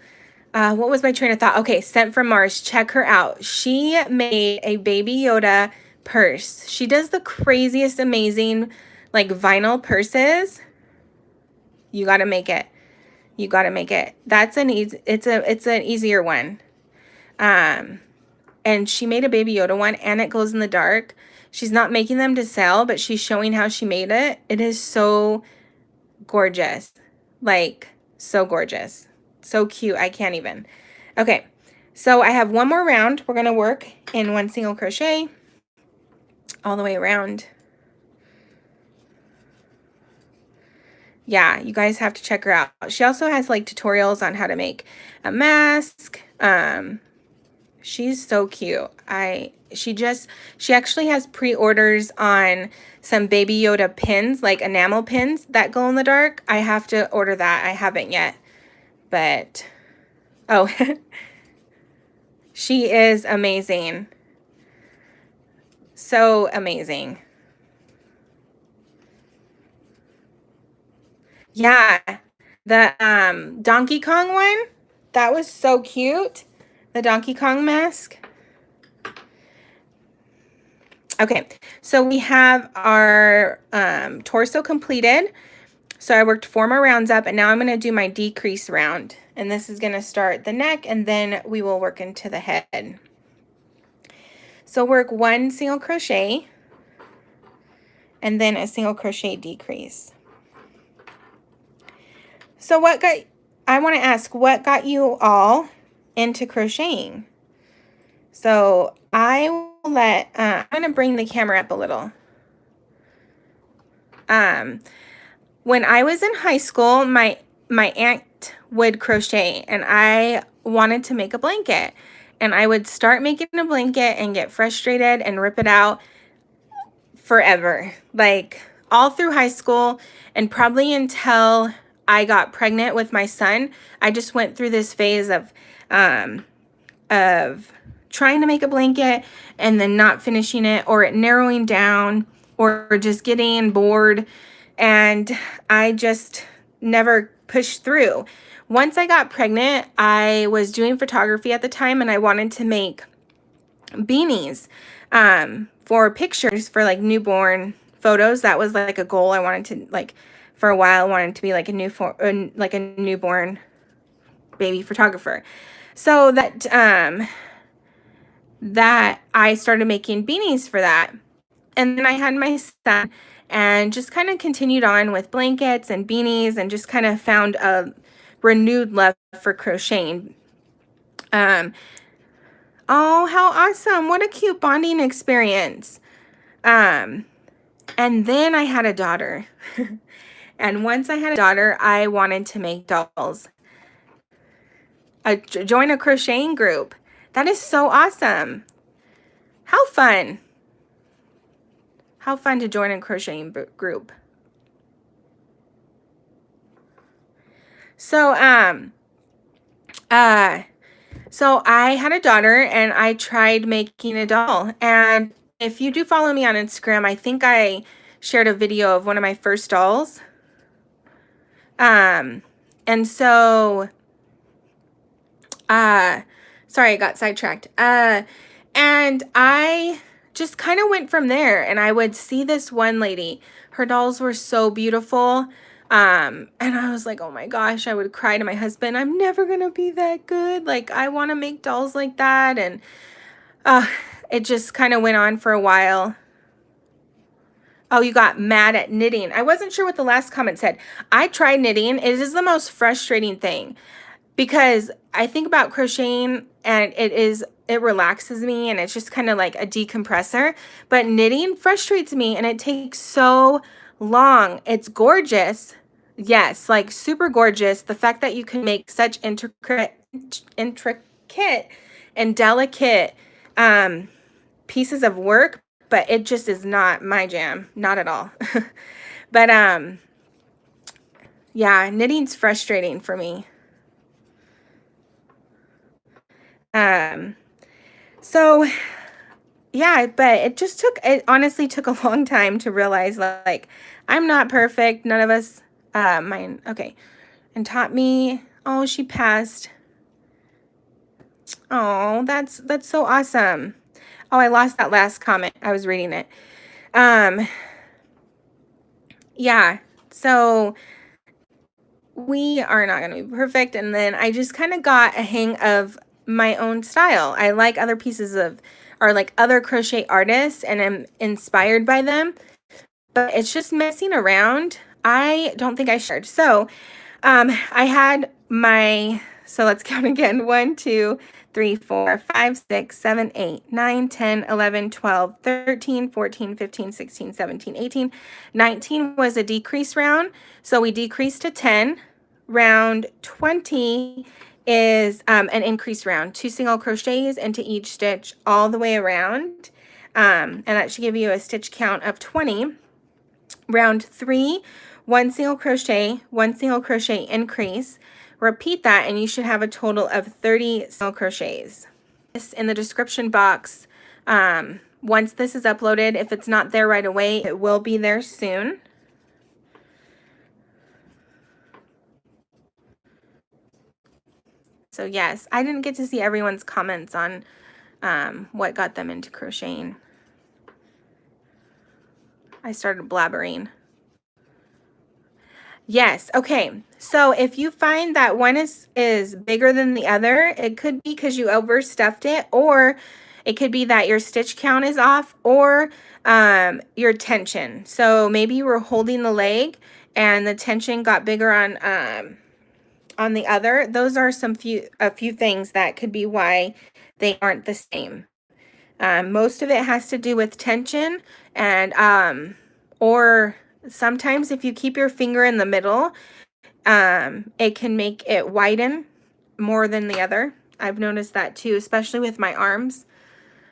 S1: What was my train of thought? Okay, Sent from Mars. Check her out. She made a Baby Yoda purse. She does the craziest, amazing, like, vinyl purses. You got to make it. You got to make it. That's an easy, it's an easier one. And she made a Baby Yoda one, and it glows in the dark. She's not making them to sell, but she's showing how she made it. It is so gorgeous. Like, so gorgeous. So cute. I can't even. Okay, so I have 1 more round. We're going to work in 1 single crochet all the way around. Yeah, you guys have to check her out. She also has, like, tutorials on how to make a mask. She's so cute. She actually has pre-orders on some Baby Yoda pins, like enamel pins that glow in the dark. I have to order that. I haven't yet. But, oh, she is amazing. So amazing. Yeah, the Donkey Kong one, that was so cute. The Donkey Kong mask. Okay, so we have our torso completed. So I worked 4 more rounds up, and now I'm going to do my decrease round. And this is going to start the neck, and then we will work into the head. So work 1 single crochet, and then a single crochet decrease. So I want to ask, what got you all into crocheting? So I will I'm going to bring the camera up a little. When I was in high school, my aunt would crochet, and I wanted to make a blanket. And I would start making a blanket and get frustrated and rip it out forever. Like all through high school and probably until I got pregnant with my son, I just went through this phase of trying to make a blanket and then not finishing it, or it narrowing down, or just getting bored, and I just never pushed through. Once I got pregnant, I was doing photography at the time, and I wanted to make beanies for pictures for like newborn photos. That was like a goal. I wanted to, like, for a while, I wanted to be like a newborn baby photographer. So that I started making beanies for that. And then I had my son and just kind of continued on with blankets and beanies, and just kind of found a renewed love for crocheting. Oh, how awesome. What a cute bonding experience. And then I had a daughter. And once I had a daughter, I wanted to make dolls. Join a crocheting group. That is so awesome. How fun. How fun to join a crocheting group. So, so I had a daughter, and I tried making a doll. And if you do follow me on Instagram, I think I shared a video of one of my first dolls. And so, sorry, I got sidetracked. And I just kind of went from there, and I would see this one lady. Her dolls were so beautiful. And I was like, oh my gosh, I would cry to my husband, I'm never gonna be that good. Like, I want to make dolls like that. And it just kind of went on for a while. Oh, you got mad at knitting. I wasn't sure what the last comment said. I tried knitting. It is the most frustrating thing, because I think about crocheting, and it relaxes me, and it's just kind of like a decompressor. But knitting frustrates me, and it takes so long. It's gorgeous. Yes, like super gorgeous. The fact that you can make such intricate and delicate pieces of work, but it just is not my jam. Not at all. But yeah, knitting's frustrating for me. So yeah, but it honestly took a long time to realize, like, I'm not perfect. None of us, okay. And taught me, oh, she passed. Oh, that's so awesome. Oh, I lost that last comment. I was reading it. Yeah, so we are not going to be perfect. And then I just kind of got a hang of my own style. I like other other crochet artists, and I'm inspired by them, but it's just messing around. I don't think I shared. So I had so let's count again. 1, 2, 3, 4, 5, 6, 7, 8, 9, 10, 11, 12, 13, 14, 15, 16, 17, 18, 19 was a decrease round. So we decreased to 10. Round 20 is an increase round. 2 single crochets into each stitch all the way around. And that should give you a stitch count of 20. Round 3, 1 single crochet, 1 single crochet increase. Repeat that, and you should have a total of 30 single crochets. This in the description box. Once this is uploaded, if it's not there right away, it will be there soon. So yes, I didn't get to see everyone's comments on what got them into crocheting. I started blabbering. Yes, okay. So if you find that one is bigger than the other, it could be because you overstuffed it, or it could be that your stitch count is off, or your tension. So maybe you were holding the leg and the tension got bigger on the other. Those are a few things that could be why they aren't the same. Most of it has to do with tension, and or sometimes if you keep your finger in the middle, it can make it widen more than the other. I've noticed that too, especially with my arms.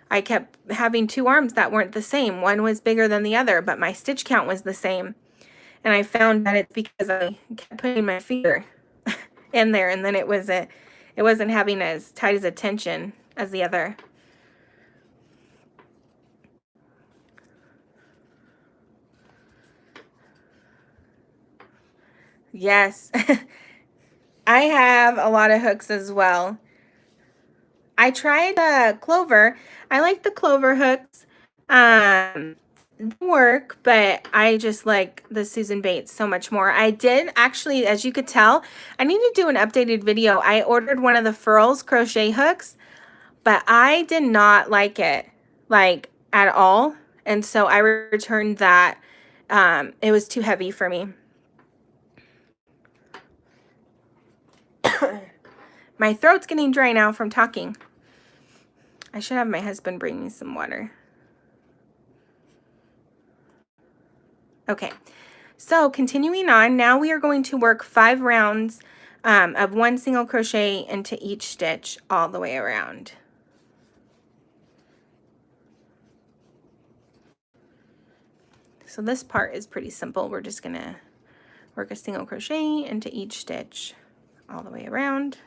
S1: I kept having two arms that weren't the same. One was bigger than the other, but my stitch count was the same. And I found that it's because I kept putting my finger in there, and then it wasn't having as tight as a tension as the other. Yes. I have a lot of hooks as well. I tried clover. I like the clover hooks. They work, but I just like the Susan Bates so much more. I did actually, as you could tell, I need to do an updated video. I ordered one of the Furls crochet hooks, but I did not like it, like, at all. And so I returned that. It was too heavy for me. My throat's getting dry now from talking. I should have my husband bring me some water. Okay, so continuing on, now we are going to work 5 rounds of 1 single crochet into each stitch all the way around. So this part is pretty simple. We're just gonna work a single crochet into each stitch all the way around.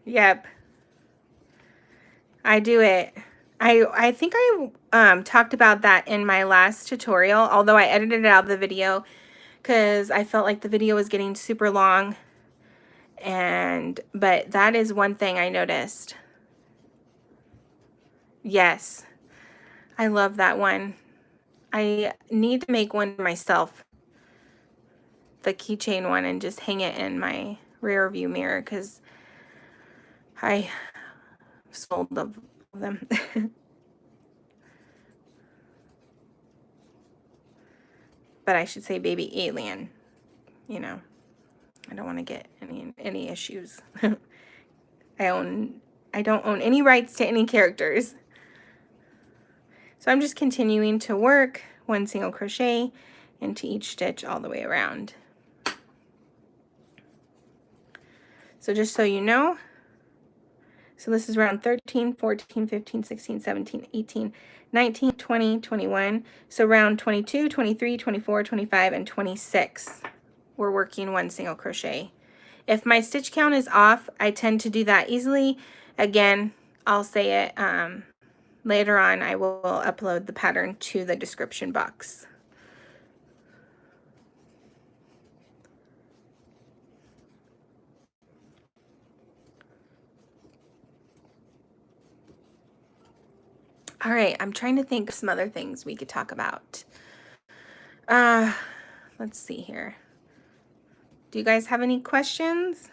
S1: Yep, I do it. I think I talked about that in my last tutorial, although I edited it out of the video because I felt like the video was getting super long. But that is one thing I noticed. Yes, I love that one. I need to make one myself, the keychain one, and just hang it in my rear view mirror because I sold them. But I should say baby alien, you know. I don't want to get any issues. I don't own any rights to any characters. So I'm just continuing to work 1 single crochet into each stitch all the way around. So just so you know, so this is round 13, 14, 15, 16, 17, 18, 19, 20, 21. So round 22, 23, 24, 25, and 26, we're working 1 single crochet. If my stitch count is off, I tend to do that easily. Again, I'll say it later on. I will upload the pattern to the description box. All right, I'm trying to think of some other things we could talk about. Let's see here. Do you guys have any questions?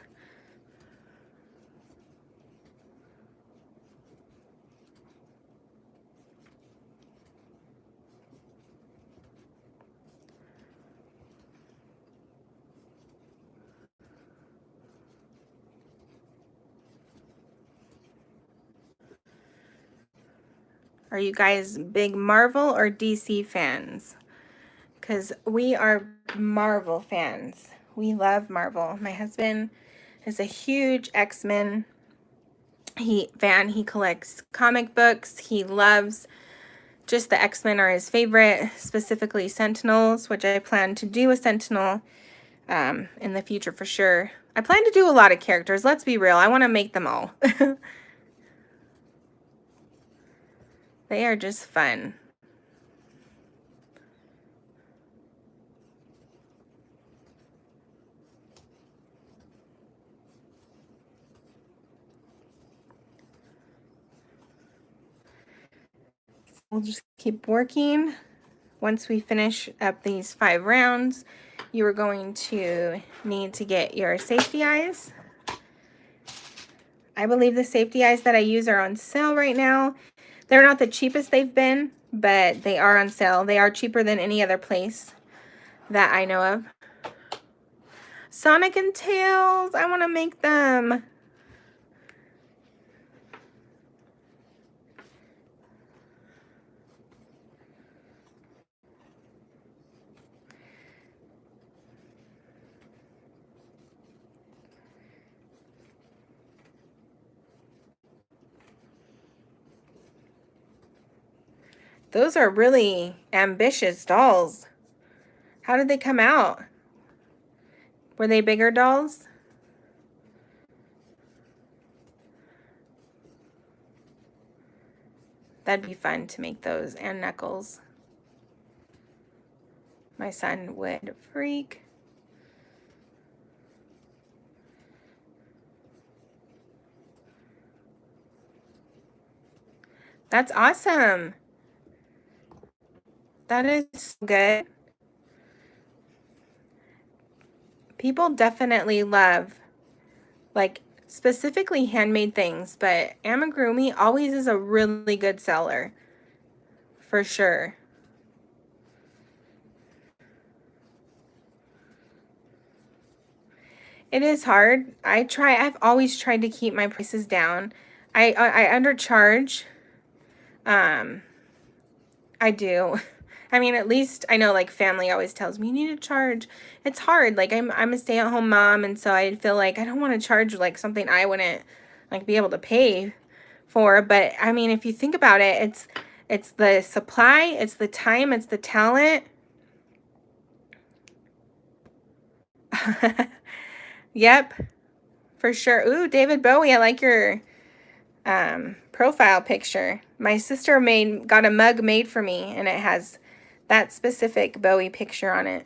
S1: Are you guys big Marvel or DC fans? Because we are Marvel fans. We love Marvel. My husband is a huge X-Men fan. He collects comic books. He loves just the X-Men are his favorite, specifically Sentinels, which I plan to do a Sentinel in the future for sure. I plan to do a lot of characters. Let's be real. I want to make them all. They are just fun. we'll just keep working. Once we finish up these 5 rounds, you are going to need to get your safety eyes. I believe the safety eyes that I use are on sale right now. They're not the cheapest they've been, but they are on sale. They are cheaper than any other place that I know of. Sonic and Tails, I want to make them. Those are really ambitious dolls. How did they come out? Were they bigger dolls? That'd be fun to make those, and Knuckles. My son would freak. That's awesome. That is good. People definitely love, like, specifically handmade things, but amigurumi always is a really good seller, for sure. It is hard. I've always tried to keep my prices down. I undercharge. I do. I mean, at least I know, like, family always tells me you need to charge. It's hard. Like, I'm a stay-at-home mom, and so I feel like I don't want to charge like something I wouldn't like be able to pay for. But I mean, if you think about it, it's the supply, it's the time, it's the talent. Yep, for sure. Ooh, David Bowie, I like your profile picture. My sister got a mug made for me, and it has that specific Bowie picture on it.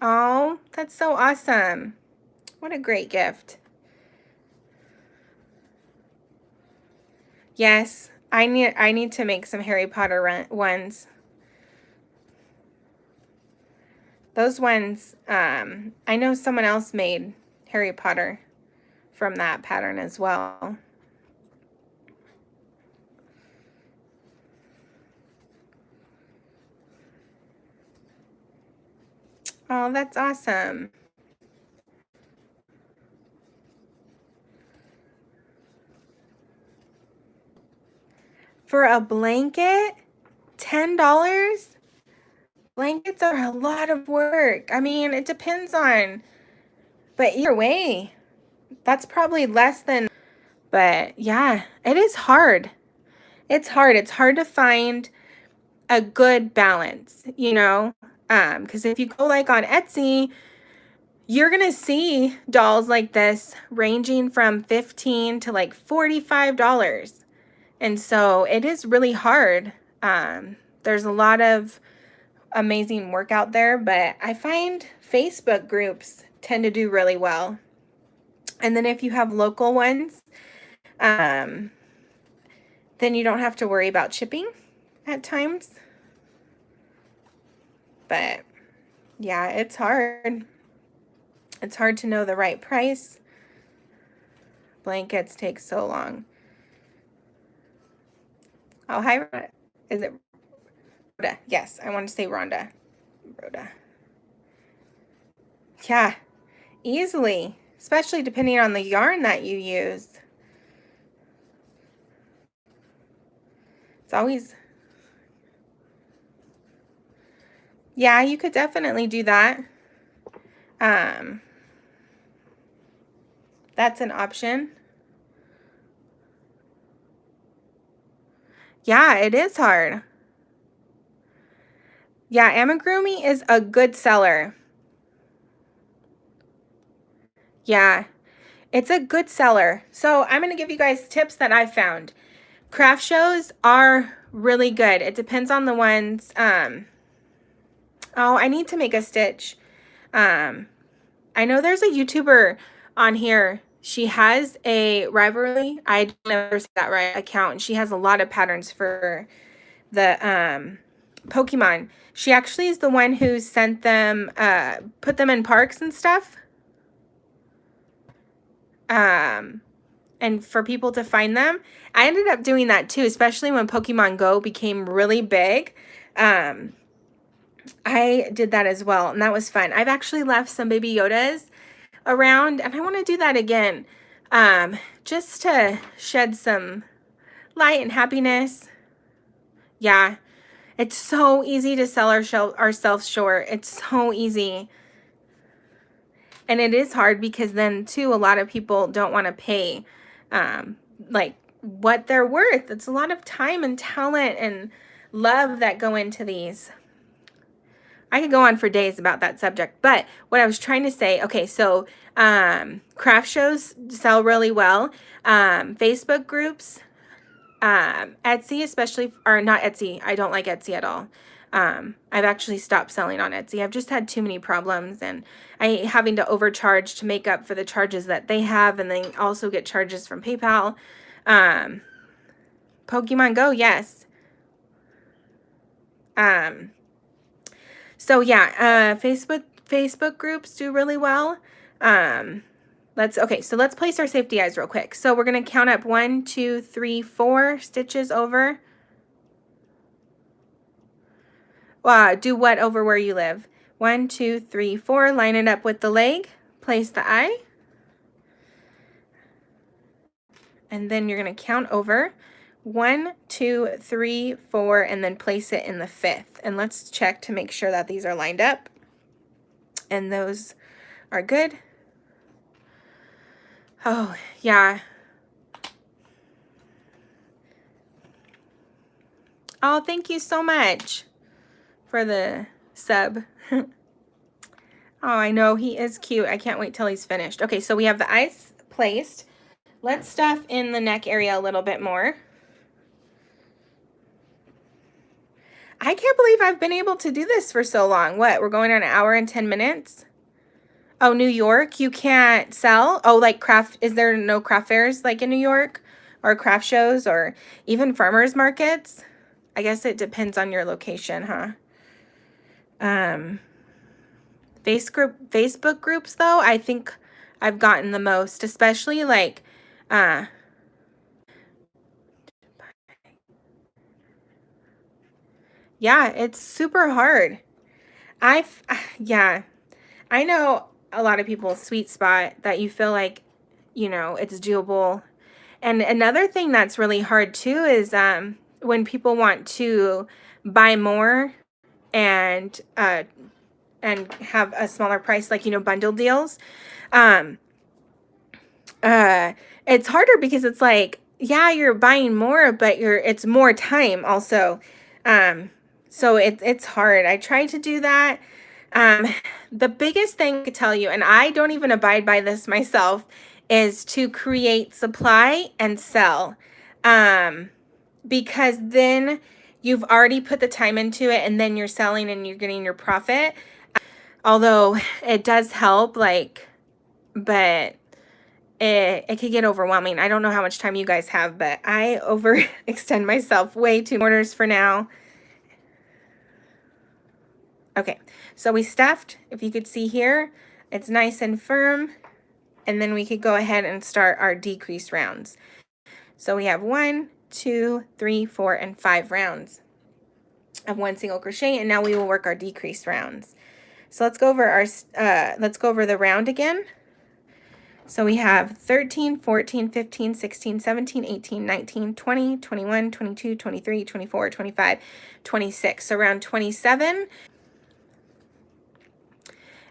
S1: Oh, that's so awesome. What a great gift. Yes, I need to make some Harry Potter ones. Those ones, I know someone else made Harry Potter from that pattern as well. Oh, that's awesome. For a blanket, $10? Blankets are a lot of work. I mean, it depends on, but either way, that's probably less than, but yeah, it is hard. It's hard. It's hard to find a good balance, you know? Because if you go like on Etsy, you're gonna see dolls like this ranging from $15 to like $45. And so it is really hard. There's a lot of amazing work out there, but I find Facebook groups tend to do really well. And then if you have local ones, then you don't have to worry about shipping at times. But yeah, it's hard. It's hard to know the right price. Blankets take so long. Oh, hi, Rhoda. Is it Rhoda? Yes, I want to say Rhonda. Rhoda. Yeah, easily, especially depending on the yarn that you use. It's always, yeah, you could definitely do that. That's an option. Yeah, it is hard. Yeah, amigurumi is a good seller. Yeah, it's a good seller. So I'm going to give you guys tips that I've found. Craft shows are really good. It depends on the ones. Oh, I need to make a stitch. I I know there's a YouTuber on here. She has a rivalry, I don't ever say that right, account, and she has a lot of patterns for the Pokemon. She actually is the one who sent them, put them in parks and stuff. And for people to find them. I ended up doing that too, especially when Pokemon Go became really big. I did that as well, and that was fun. I've actually left some Baby Yodas around, and I want to do that again, just to shed some light and happiness. Yeah, it's so easy to sell ourselves short. It's so easy. And it is hard because then, too, a lot of people don't want to pay, like, what they're worth. It's a lot of time and talent and love that go into these. I could go on for days about that subject, but what I was trying to say, okay, so craft shows sell really well. Facebook groups, Etsy especially, or not Etsy. I don't like Etsy at all. I've actually stopped selling on Etsy. I've just had too many problems, and I hate having to overcharge to make up for the charges that they have, and then also get charges from PayPal. Pokemon Go, yes. So yeah, Facebook groups do really well. So let's place our safety eyes real quick. So we're gonna count up 1, 2, 3, 4 stitches over. Do what over where you live? 1, 2, 3, 4. Line it up with the leg. Place the eye. And then you're going to count over 1, 2, 3, 4, and then place it in the 5th. And let's check to make sure that these are lined up. And those are good. Oh, yeah. Oh, thank you so much for the sub. Oh, I know, he is cute. I can't wait till he's finished. Okay, so we have the eyes placed. Let's stuff in the neck area a little bit more. I can't believe I've been able to do this for so long. What, we're going on an hour and 10 minutes? Oh, New York, you can't sell? Oh, like craft, is there no craft fairs like in New York? Or craft shows or even farmers markets? I guess it depends on your location, huh? Facebook groups, though, I think I've gotten the most, especially like, yeah, it's super hard. Yeah, I know a lot of people's sweet spot that you feel like, you know, it's doable. And another thing that's really hard too is when people want to buy more and have a smaller price, like, you know, bundle deals. It's harder because it's like, yeah, you're buying more, but it's more time also. So it's hard. I tried to do that. The biggest thing I could tell you, and I don't even abide by this myself, is to create supply and sell. Because then you've already put the time into it, and then you're selling and you're getting your profit. Although it does help, like, but it could get overwhelming. I don't know how much time you guys have, but I overextend myself way too. Orders for now. Okay, so we stuffed. If you could see here, it's nice and firm. And then we could go ahead and start our decrease rounds. So we have 1, 2, 3, 4, and 5 rounds of 1 single crochet, and now we will work our decrease rounds. So let's go over the round again. So we have 13, 14, 15, 16, 17, 18, 19, 20, 21, 22, 23, 24, 25, 26. So round 27.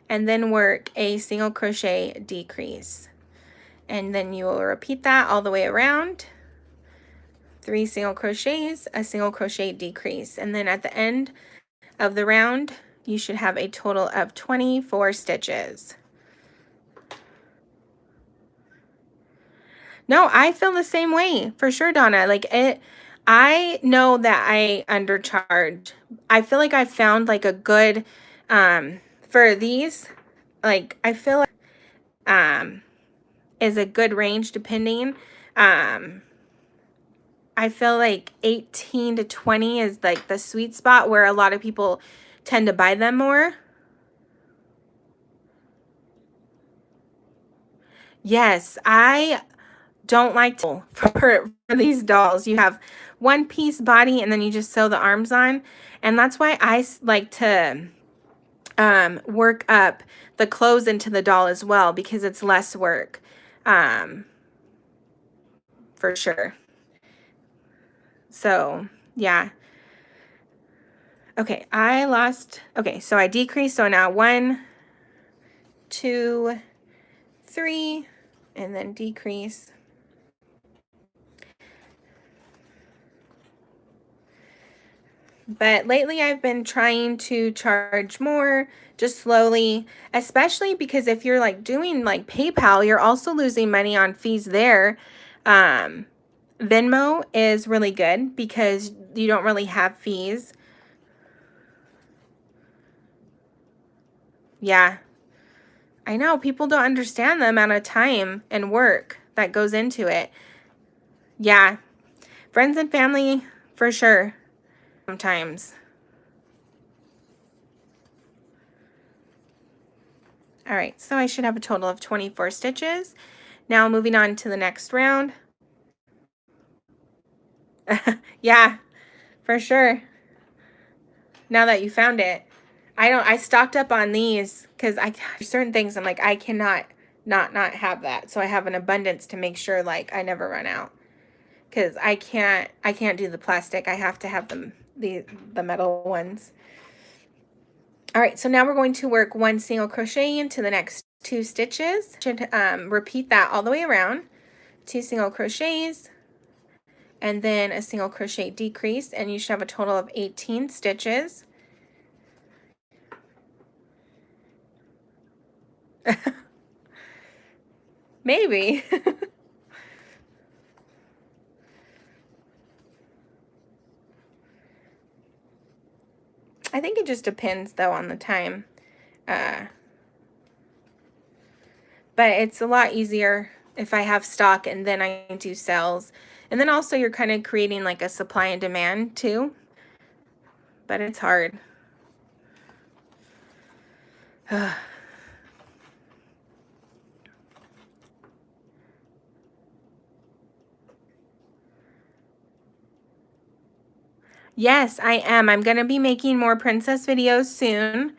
S1: And then work a single crochet decrease. And then you will repeat that all the way around. 3 single crochets, a single crochet decrease. And then at the end of the round, you should have a total of 24 stitches. No, I feel the same way, for sure, Donna. Like, I know that I undercharge. I feel like I found like a good, for these, like, I feel like is a good range depending. I feel like 18 to 20 is like the sweet spot where a lot of people tend to buy them more. Yes, I don't like to for these dolls. You have one piece body and then you just sew the arms on. And that's why I like to work up the clothes into the doll as well, because it's less work, for sure. So yeah. Okay, okay, so I decreased. So now 1, 2, 3, and then decrease. But lately I've been trying to charge more, just slowly, especially because if you're like doing like PayPal, you're also losing money on fees there. Venmo is really good because you don't really have fees. Yeah, I know people don't understand the amount of time and work that goes into it. Yeah, friends and family for sure. Sometimes. All right, so I should have a total of 24 stitches. Now moving on to the next round. Yeah, for sure. Now that you found it. I stocked up on these because certain things I'm like, I cannot not have that. So I have an abundance to make sure like I never run out. Because I can't do the plastic. I have to have the metal ones. All right, so now we're going to work 1 single crochet into the next 2 stitches. Should repeat that all the way around. 2 single crochets, and then a single crochet decrease, and you should have a total of 18 stitches. Maybe. I think it just depends though on the time. But it's a lot easier if I have stock and then I do sales. And then also you're kind of creating like a supply and demand too. But it's hard. Yes, I am. I'm going to be making more princess videos soon.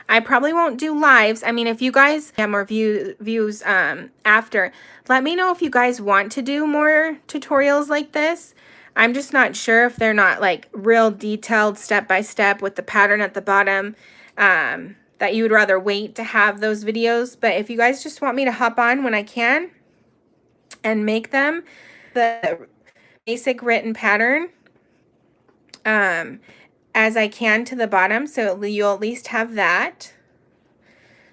S1: I probably won't do lives. I mean, if you guys have more views after, let me know if you guys want to do more tutorials like this. I'm just not sure if they're not like real detailed step by step with the pattern at the bottom, that you would rather wait to have those videos. But if you guys just want me to hop on when I can and make them, the basic written pattern, as I can to the bottom, so you'll at least have that.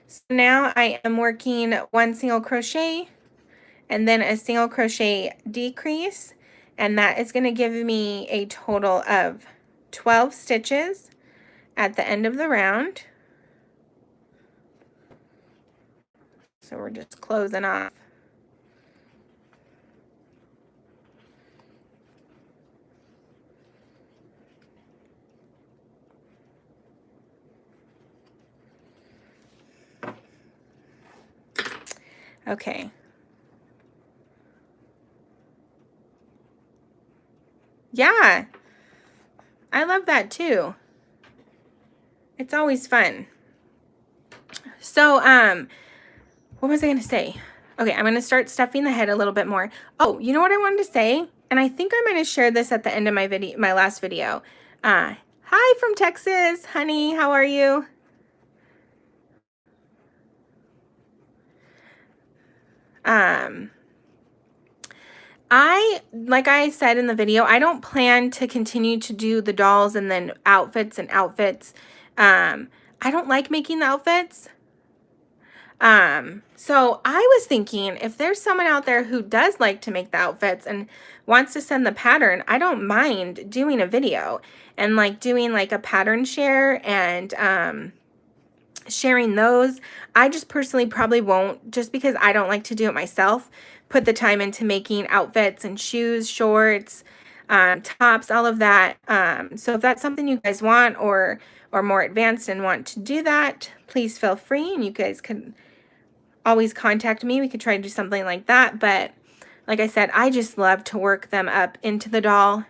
S1: So now I am working 1 single crochet and then a single crochet decrease, and that is going to give me a total of 12 stitches at the end of the round. So we're just closing off. Okay. Yeah. I love that too. It's always fun. So, what was I going to say? Okay, I'm going to start stuffing the head a little bit more. Oh, you know what I wanted to say? And I think I might have shared this at the end of my last video. Hi from Texas, honey. How are you? Like I said in the video, I don't plan to continue to do the dolls and then outfits and outfits. I don't like making the outfits. So I was thinking if there's someone out there who does like to make the outfits and wants to send the pattern, I don't mind doing a video and like doing like a pattern share and sharing those. I just personally probably won't, just because I don't like to do it myself, put the time into making outfits and shoes, shorts, tops, all of that. So if that's something you guys want, or more advanced and want to do that, please feel free, and you guys can always contact me. We could try to do something like that. But like I said, I just love to work them up into the doll,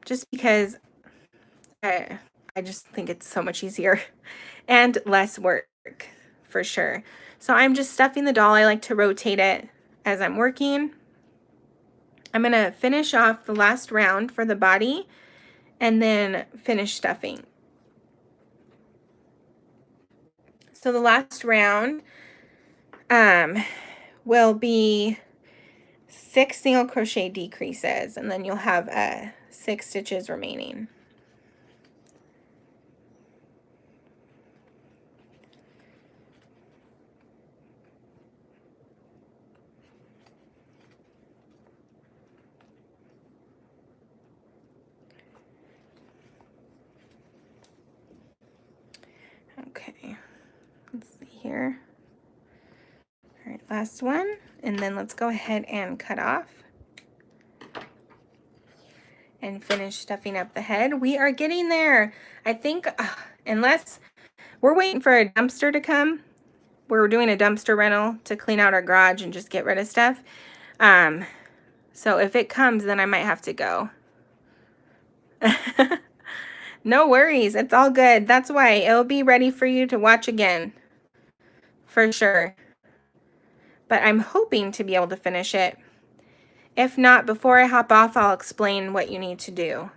S1: just because I just think it's so much easier and less work for sure. So I'm just stuffing the doll. I like to rotate it as I'm working. I'm going to finish off the last round for the body and then finish stuffing. So the last round will be 6 single crochet decreases, and then you'll have 6 stitches remaining. Okay, let's see here. All right, last one, and then let's go ahead and cut off and finish stuffing up the head. We are getting there. I think, unless we're waiting for a dumpster to come, we're doing a dumpster rental to clean out our garage and just get rid of stuff. So if it comes, then I might have to go. No worries, it's all good. That's why it'll be ready for you to watch again, for sure. But I'm hoping to be able to finish it. If not, before I hop off, I'll explain what you need to do.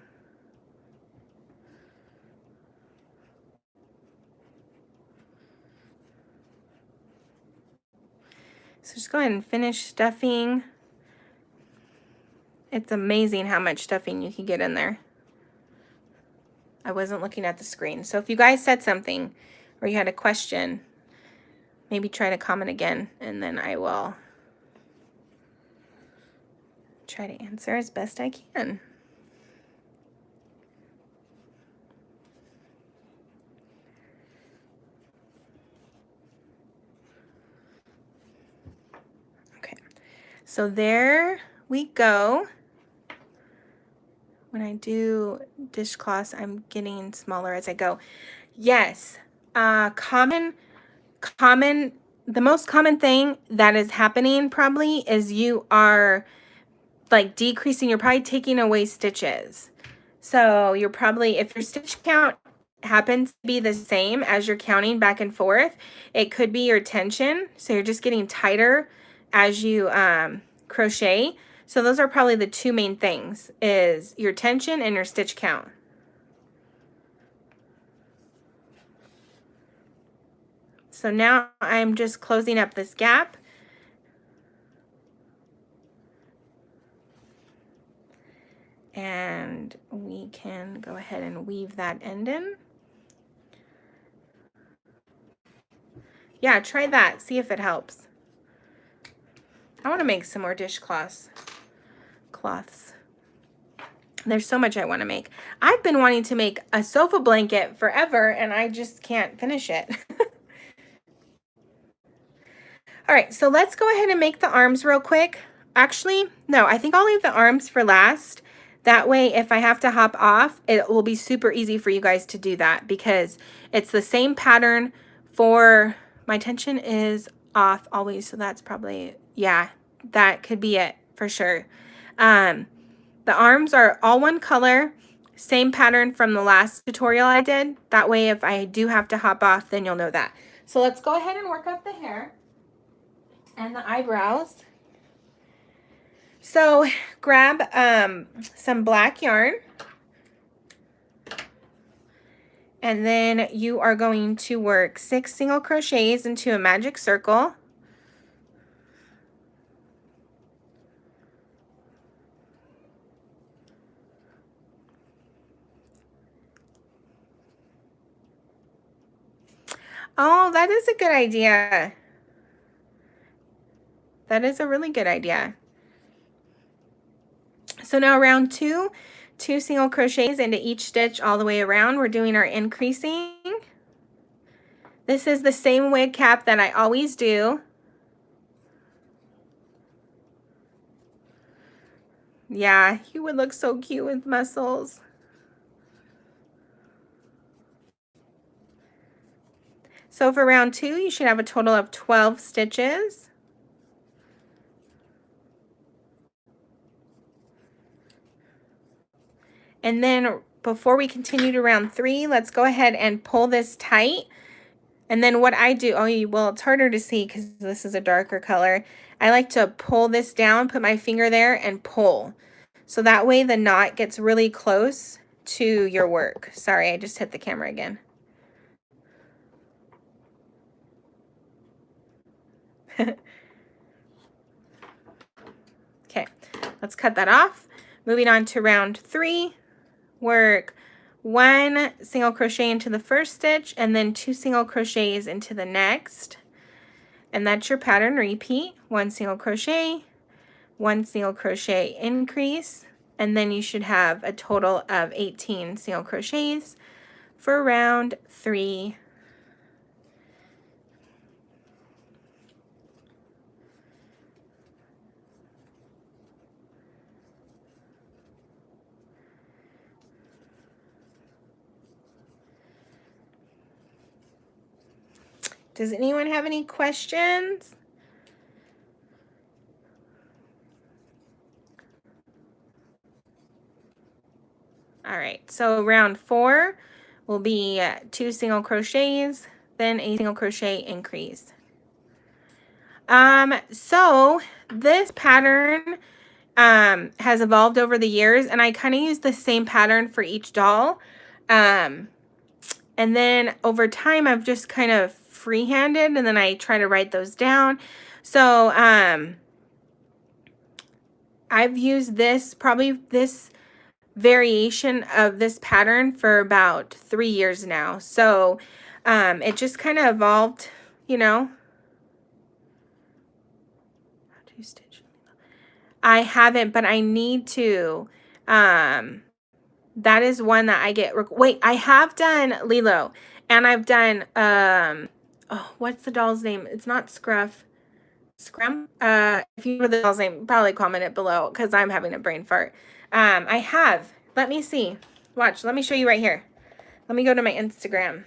S1: So just go ahead and finish stuffing. It's amazing how much stuffing you can get in there. I wasn't looking at the screen. So if you guys said something or you had a question, maybe try to comment again, and then I will try to answer as best I can. Okay, so there we go. When I do dishcloths, I'm getting smaller as I go. Yes, the most common thing that is happening probably is you are like decreasing, you're probably taking away stitches. So you're probably, if your stitch count happens to be the same as you're counting back and forth, it could be your tension. So you're just getting tighter as you crochet. So those are probably the two main things, is your tension and your stitch count. So now I'm just closing up this gap. And we can go ahead and weave that end in. Yeah, try that. See if it helps. I want to make some more dishcloths. There's so much I want to make. I've been wanting to make a sofa blanket forever, and I just can't finish it. All right, so let's go ahead and make the arms real quick. Actually, no, I think I'll leave the arms for last. That way, if I have to hop off, it will be super easy for you guys to do that, because it's the same pattern for, my tension is off always, so that's probably, yeah, that could be it for sure. The arms are all one color, same pattern from the last tutorial I did. That way, if I do have to hop off, then you'll know that. So let's go ahead and work up the hair and the eyebrows. So grab some black yarn, and then you are going to work 6 single crochets into a magic circle. Oh, that is a good idea. That is a really good idea. So now round 2, 2 single crochets into each stitch all the way around. We're doing our increasing. This is the same wig cap that I always do. Yeah, he would look so cute with muscles. So for round 2, you should have a total of 12 stitches. And then before we continue to round 3, let's go ahead and pull this tight. And then what I do, well, it's harder to see because this is a darker color. I like to pull this down, put my finger there, and pull. So that way the knot gets really close to your work. Sorry, I just hit the camera again. Okay, let's cut that off. Moving on to round 3, work 1 single crochet into the first stitch and then 2 single crochets into the next. And that's your pattern repeat. 1 single crochet, 1 single crochet increase, and then you should have a total of 18 single crochets for round 3. Does anyone have any questions? All right, so round 4 will be 2 single crochets, then a single crochet increase. So this pattern has evolved over the years, and I kind of use the same pattern for each doll. And then over time, I've just kind of freehanded, and then I try to write those down. So I've used this, probably this variation of this pattern for about 3 years now. So it just kind of evolved, you know. How do you stitch? I haven't, but I need to. That is one that I get. Wait, I have done Lilo, and I've done oh, what's the doll's name? It's not Scruff. Scrum. If you know the doll's name, probably comment it below because I'm having a brain fart. I have. Let me see. Watch. Let me show you right here. Let me go to my Instagram.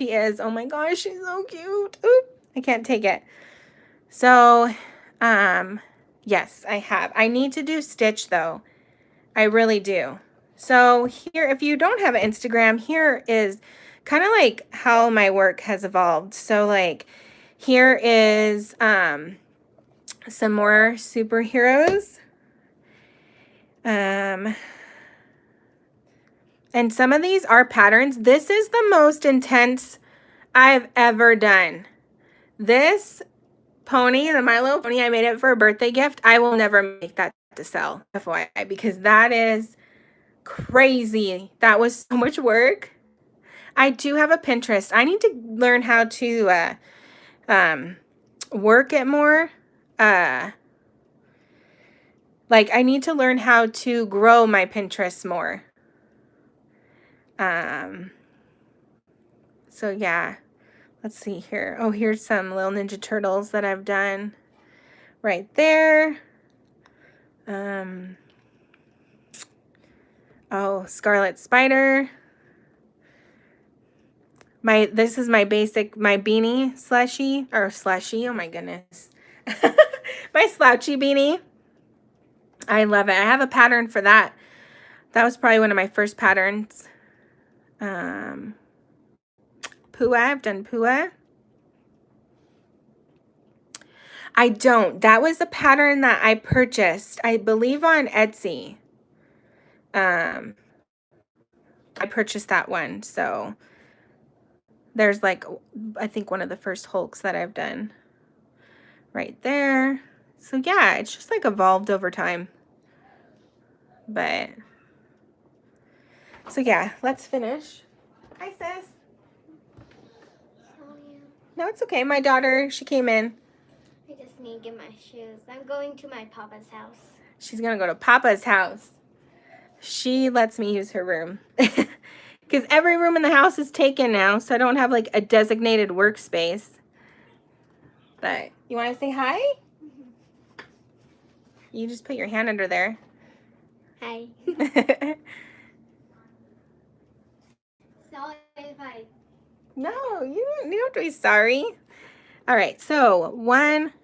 S1: She is. Oh my gosh, she's so cute. Oop, I can't take it. So, yes, I have. I need to do Stitch though. I really do. So here, if you don't have an Instagram, here is kind of like how my work has evolved. So like here is some more superheroes. And some of these are patterns. This is the most intense I've ever done. This pony, the My Little Pony, I made it for a birthday gift. I will never make that to sell, FYI, because that is crazy. That was so much work. I do have a Pinterest. I need to learn how to work it more. Like I need to learn how to grow my Pinterest more. So yeah, let's see here. Oh, here's some little Ninja Turtles that I've done right there. Oh, Scarlet Spider. This is my basic, my beanie slushy, or slushy, oh my goodness. My slouchy beanie. I love it. I have a pattern for that. That was probably one of my first patterns. Pua, I've done Pua. I don't. That was a pattern that I purchased, I believe on Etsy. I purchased that one, so there's like, I think one of the first Hulks that I've done right there. So yeah, it's just like evolved over time. But, so yeah, let's finish. Hi, sis. No, it's okay. My daughter, she came in.
S2: I just need to get my shoes. I'm going to my papa's house.
S1: She's going to go to Papa's house. She lets me use her room. Because every room in the house is taken now, so I don't have like a designated workspace. But you want to say hi? You just put your hand under there.
S2: Hi. Sorry if I...
S1: No, you don't have to be sorry. All right, so one,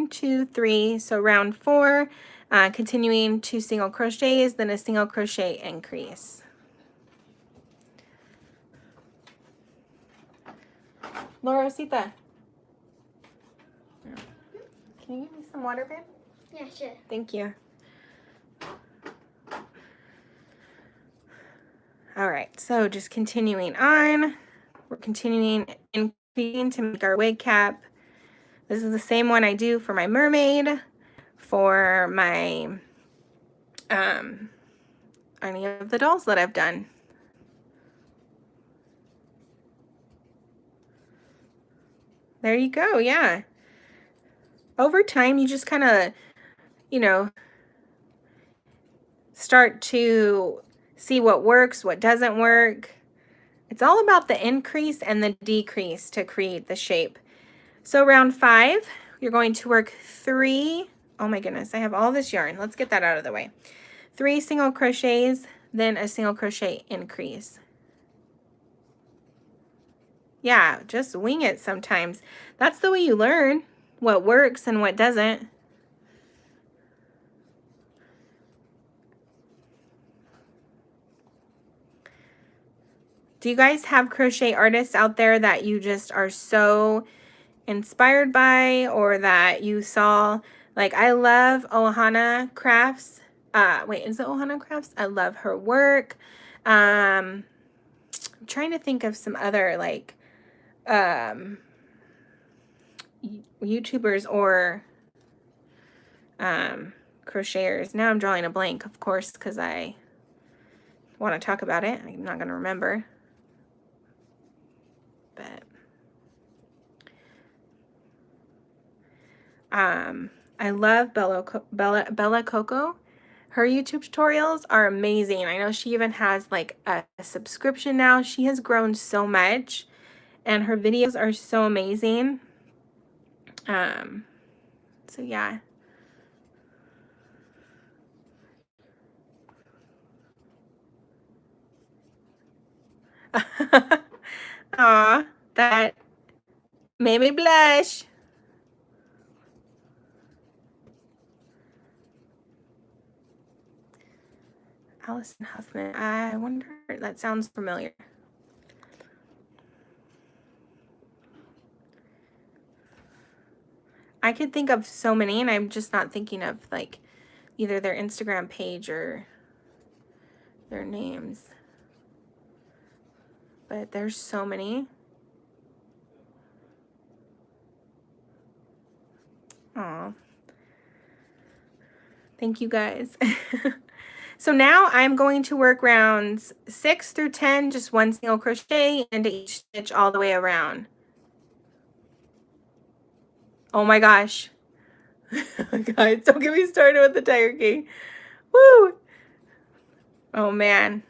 S1: two, three. So round 4, continuing 2 single crochets, then a single crochet increase. Laura Rosita, can you give me some water, babe?
S2: Yeah, sure.
S1: Thank you. All right, so just continuing on. We're continuing increasing to make our wig cap. This is the same one I do for my mermaid, for my any of the dolls that I've done. There you go, yeah. Over time, you just kind of, you know, start to see what works, what doesn't work. It's all about the increase and the decrease to create the shape. So round 5, you're going to work 3, oh my goodness, I have all this yarn. Let's get that out of the way. 3 single crochets, then a single crochet increase. Yeah, just wing it sometimes. That's the way you learn what works and what doesn't. Do you guys have crochet artists out there that you just are so inspired by, or that you saw? Like, I love Ohana Crafts. Wait, is it Ohana Crafts? I love her work. I'm trying to think of some other like YouTubers or crocheters. Now I'm drawing a blank, of course, because I want to talk about it. I'm not going to remember. But I love Bella Coco. Her YouTube tutorials are amazing. I know she even has like a subscription now. She has grown so much, and her videos are so amazing. So yeah. Aw, that made me blush. Allison Huffman. I wonder, that sounds familiar. I could think of so many, and I'm just not thinking of like either their Instagram page or their names. But there's so many. Aw. Thank you guys. So now I'm going to work rounds 6 through 10, just 1 single crochet into each stitch all the way around. Oh my gosh. Guys, don't get me started with the Tiger King. Woo! Oh man.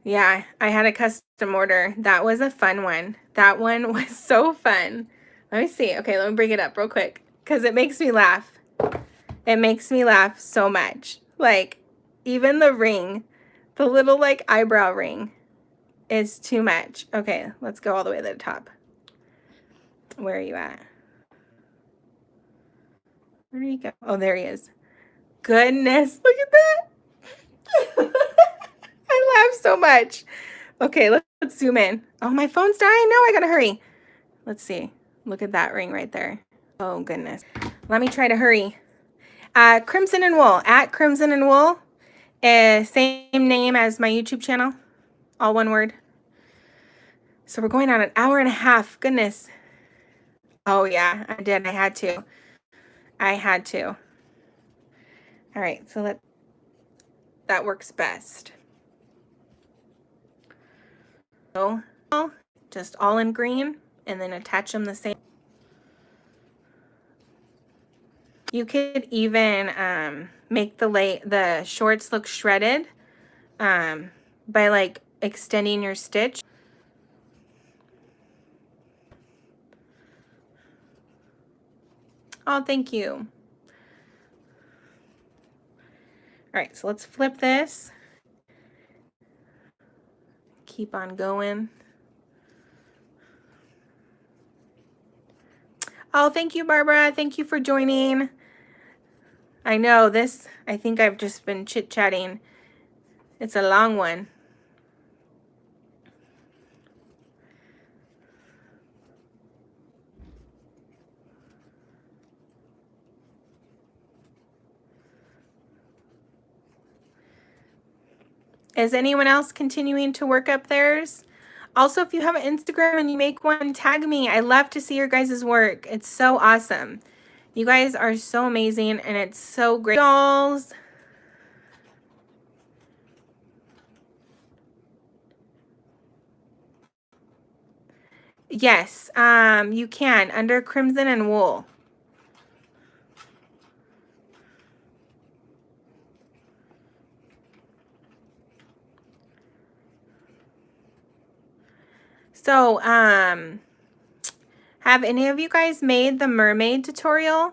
S1: Yeah, I had a custom order. That was a fun one. That one was so fun. Let me see. Okay, let me bring it up real quick because it makes me laugh. It makes me laugh so much. Like, even the ring, the little like eyebrow ring is too much. Okay, let's go all the way to the top. Where are you at? Where did he go? Oh, there he is. Goodness, look at that. I laugh so much. Okay, let's zoom in. Oh, my phone's dying. No, I gotta hurry. Let's see. Look at that ring right there. Oh, goodness. Let me try to hurry. Crimson and Wool, at Crimson and Wool. Same name as my YouTube channel. All one word. So we're going on an hour and a half. Goodness. Oh, yeah, I did. I had to. I had to. All right, so that works best. So just all in green and then attach them the same. You could even make the shorts look shredded by like extending your stitch. Oh, thank you. All right, so let's flip this. Keep on going. Oh, thank you, Barbara. Thank you for joining. I know this, I think I've just been chit-chatting. It's a long one. Is anyone else continuing to work up theirs? Also, if you have an Instagram and you make one, tag me. I love to see your guys' work. It's so awesome. You guys are so amazing, and it's so great. Dolls. Yes, you can, under Crimson and Wool. So, have any of you guys made the mermaid tutorial?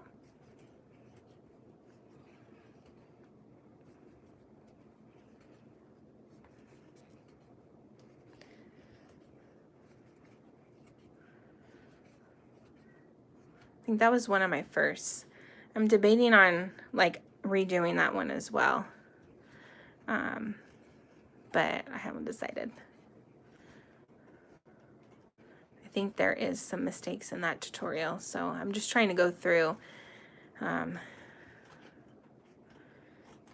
S1: I think that was one of my first. I'm debating on like redoing that one as well. But I haven't decided. I think there is some mistakes in that tutorial, so I'm just trying to go through.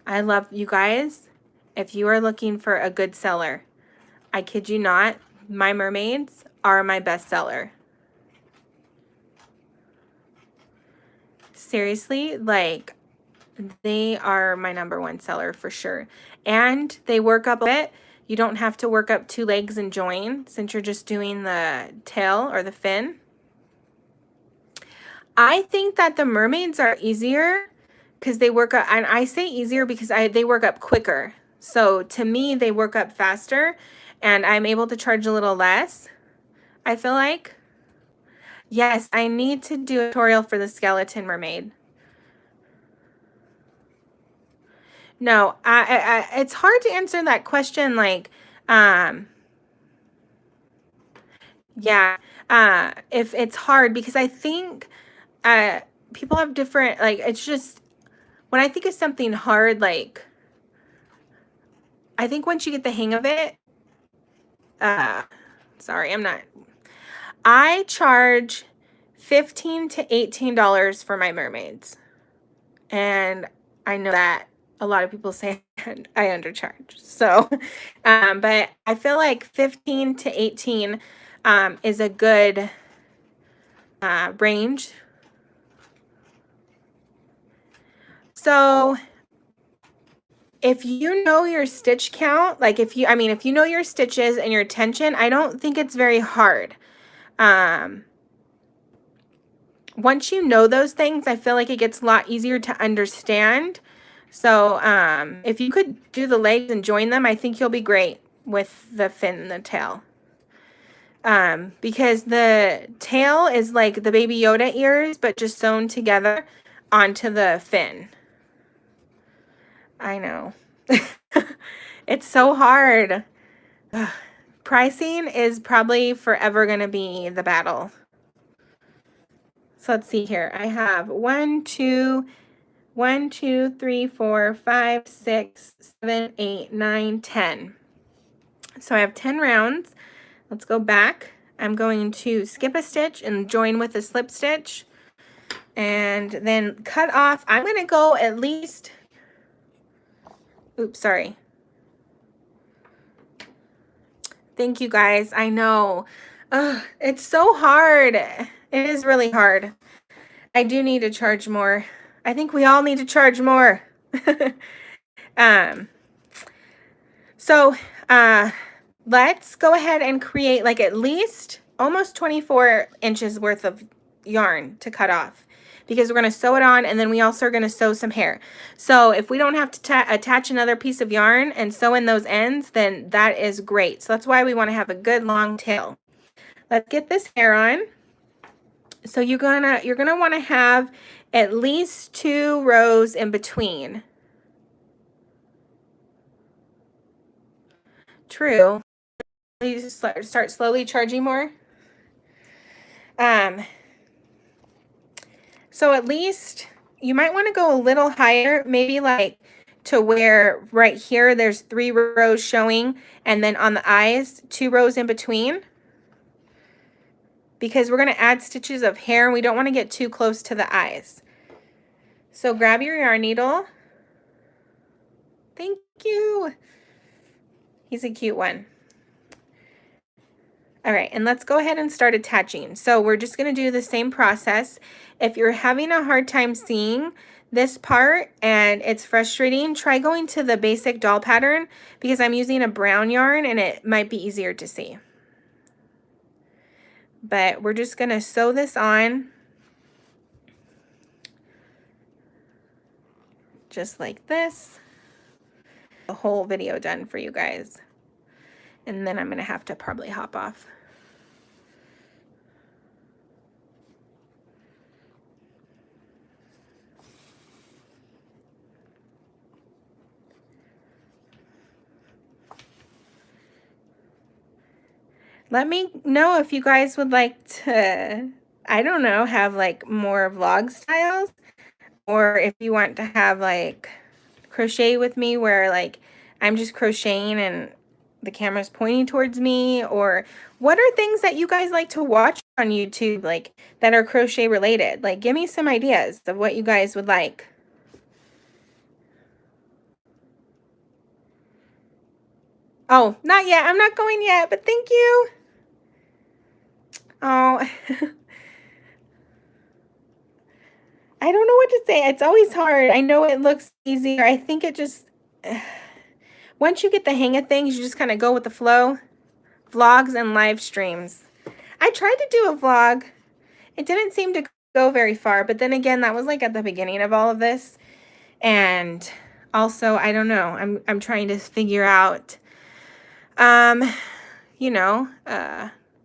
S1: I love you guys. If you are looking for a good seller, I kid you not, my mermaids are my best seller. Seriously, like they are my #1 seller for sure. And they work up a bit. You don't have to work up 2 legs and join since you're just doing the tail or the fin. I think that the mermaids are easier because they work up, and I say easier because they work up quicker. So to me, they work up faster and I'm able to charge a little less, I feel like. Yes, I need to do a tutorial for the skeleton mermaid. No, it's hard to answer that question. Like, yeah, if it's hard because I think people have different, like, it's just, when I think of something hard, like, I think once you get the hang of it, sorry, I charge $15 to $18 for my mermaids. And I know that a lot of people say I undercharge. So, but I feel like 15 to 18 is a good range. So if you know your stitch count, like if you know your stitches and your tension, I don't think it's very hard. Once you know those things, I feel like it gets a lot easier to understand. So if you could do the legs and join them, I think you'll be great with the fin and the tail. Because the tail is like the Baby Yoda ears, but just sewn together onto the fin. I know. It's so hard. Pricing is probably forever going to be the battle. So let's see here. I have 1, 2, 3, 4, 5, 6, 7, 8, 9, 10. So I have 10 rounds. Let's go back. I'm going to skip a stitch and join with a slip stitch and then cut off. I'm going to go at least, oops, sorry. Thank you guys. I know. It's so hard. It is really hard. I do need to charge more. I think we all need to charge more. So let's go ahead and create like at least almost 24 inches worth of yarn to cut off, because we're going to sew it on, and then we also are going to sew some hair. So if we don't have to attach another piece of yarn and sew in those ends, then that is great. So that's why we want to have a good long tail. Let's get this hair on. So you're gonna want to have at least 2 rows in between. True. You just start slowly charging more. So at least you might want to go a little higher, maybe like to where right here there's 3 rows showing, and then on the eyes 2 rows in between, because we're going to add stitches of hair and we don't want to get too close to the eyes. So grab your yarn needle. Thank you. He's a cute one. All right, and let's go ahead and start attaching. So we're just going to do the same process. If you're having a hard time seeing this part and it's frustrating, try going to the basic doll pattern, because I'm using a brown yarn and it might be easier to see. But we're just going to sew this on just like this. The whole video done for you guys. And then I'm going to have to probably hop off. Let me know if you guys would like to, I don't know, have like more vlog styles, or if you want to have like crochet with me where like I'm just crocheting and the camera's pointing towards me, or what are things that you guys like to watch on YouTube, like that are crochet related? Like, give me some ideas of what you guys would like. Oh, not yet. I'm not going yet, but thank you. Oh, I don't know what to say. It's always hard. I know it looks easier. I think it just, once you get the hang of things, you just kind of go with the flow. Vlogs and live streams. I tried to do a vlog. It didn't seem to go very far, but then again, that was like at the beginning of all of this. And also, I don't know. I'm trying to figure out, you know,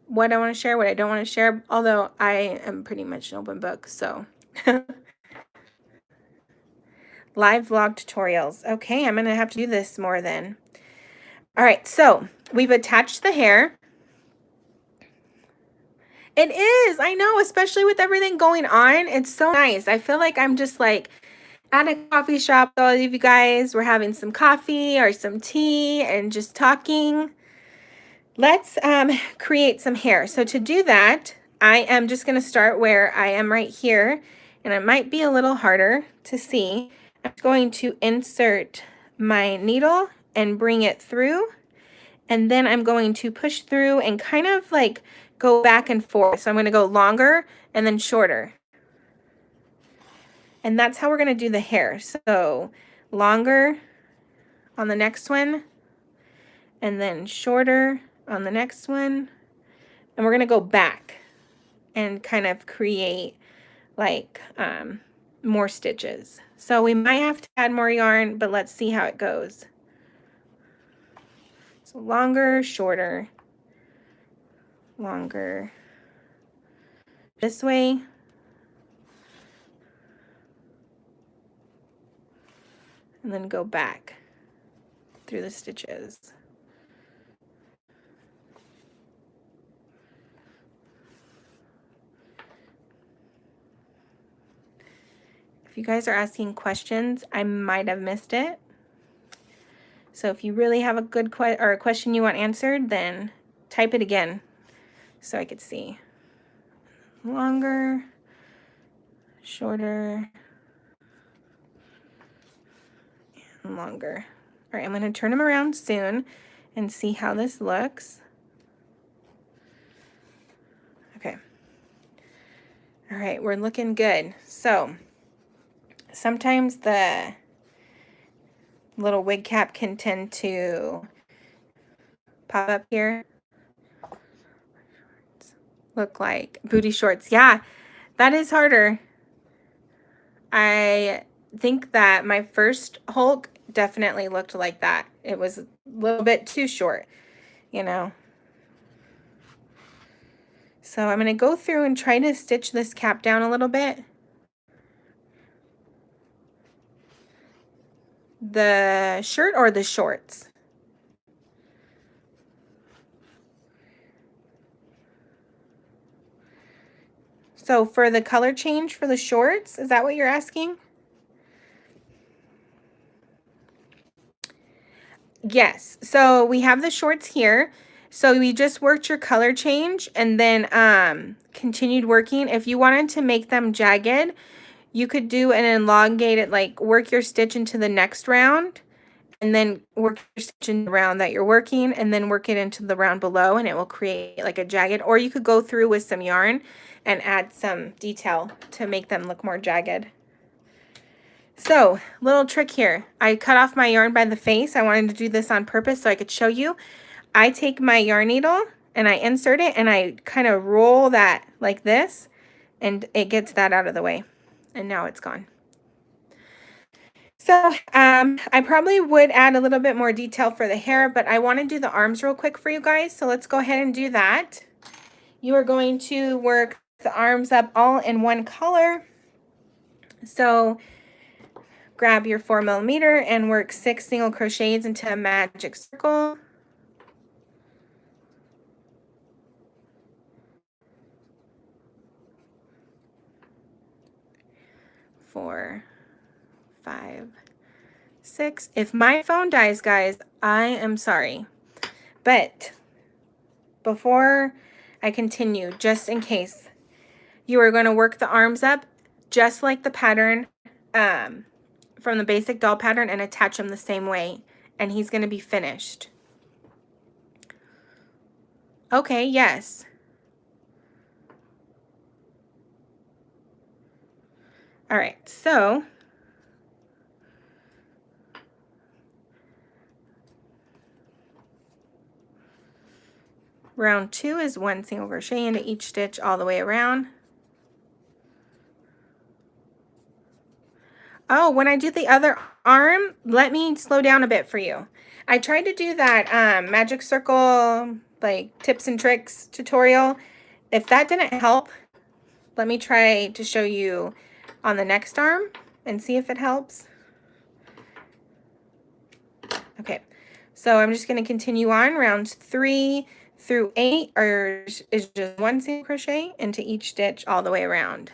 S1: what I want to share, what I don't want to share, although I am pretty much an open book, so. Live vlog tutorials. Okay, I'm going to have to do this more then. All right, so we've attached the hair. It is, I know, especially with everything going on. It's so nice. I feel like I'm just like at a coffee shop with all of you guys. We're having some coffee or some tea and just talking. Let's create some hair. So to do that, I am just going to start where I am right here, and it might be a little harder to see. I'm going to insert my needle and bring it through, and then I'm going to push through and kind of like go back and forth. So I'm going to go longer and then shorter. And that's how we're going to do the hair. So longer on the next one, and then shorter on the next one. And we're going to go back and kind of create like more stitches. So we might have to add more yarn, but let's see how it goes. So longer, shorter, longer, this way, and then go back through the stitches. If you guys are asking questions, I might have missed it. So if you really have a good a question you want answered, then type it again so I could see. Longer, shorter, and longer. All right, I'm going to turn them around soon and see how this looks. Okay. All right, we're looking good. So sometimes the little wig cap can tend to pop up here. Look like booty shorts. Yeah, that is harder. I think that my first Hulk definitely looked like that. It was a little bit too short, you know. So I'm going to go through and try to stitch this cap down a little bit. The shirt or the shorts? So for the color change for the shorts, is that what you're asking? Yes. So we have the shorts here. So we just worked your color change and then continued working. If you wanted to make them jagged, you could do an elongated, like work your stitch into the next round and then work your stitch in the round that you're working and then work it into the round below and it will create like a jagged. Or you could go through with some yarn and add some detail to make them look more jagged. So, little trick here. I cut off my yarn by the face. I wanted to do this on purpose so I could show you. I take my yarn needle and I insert it and I kind of roll that like this and it gets that out of the way. And now it's gone. So I probably would add a little bit more detail for the hair, but I want to do the arms real quick for you guys. So let's go ahead and do that. You are going to work the arms up all in one color. So grab your 4mm and work 6 single crochets into a magic circle. 4, 5, 6. If my phone dies, guys, I am sorry. But before I continue, just in case, you are going to work the arms up just like the pattern from the basic doll pattern and attach them the same way. And he's going to be finished. Okay, yes. All right, so round 2 is 1 single crochet into each stitch all the way around. Oh, when I do the other arm, let me slow down a bit for you. I tried to do that magic circle, like tips and tricks tutorial. If that didn't help, let me try to show you on the next arm and see if it helps. Okay, so I'm just going to continue on. Rounds 3 through 8 is just 1 single crochet into each stitch all the way around.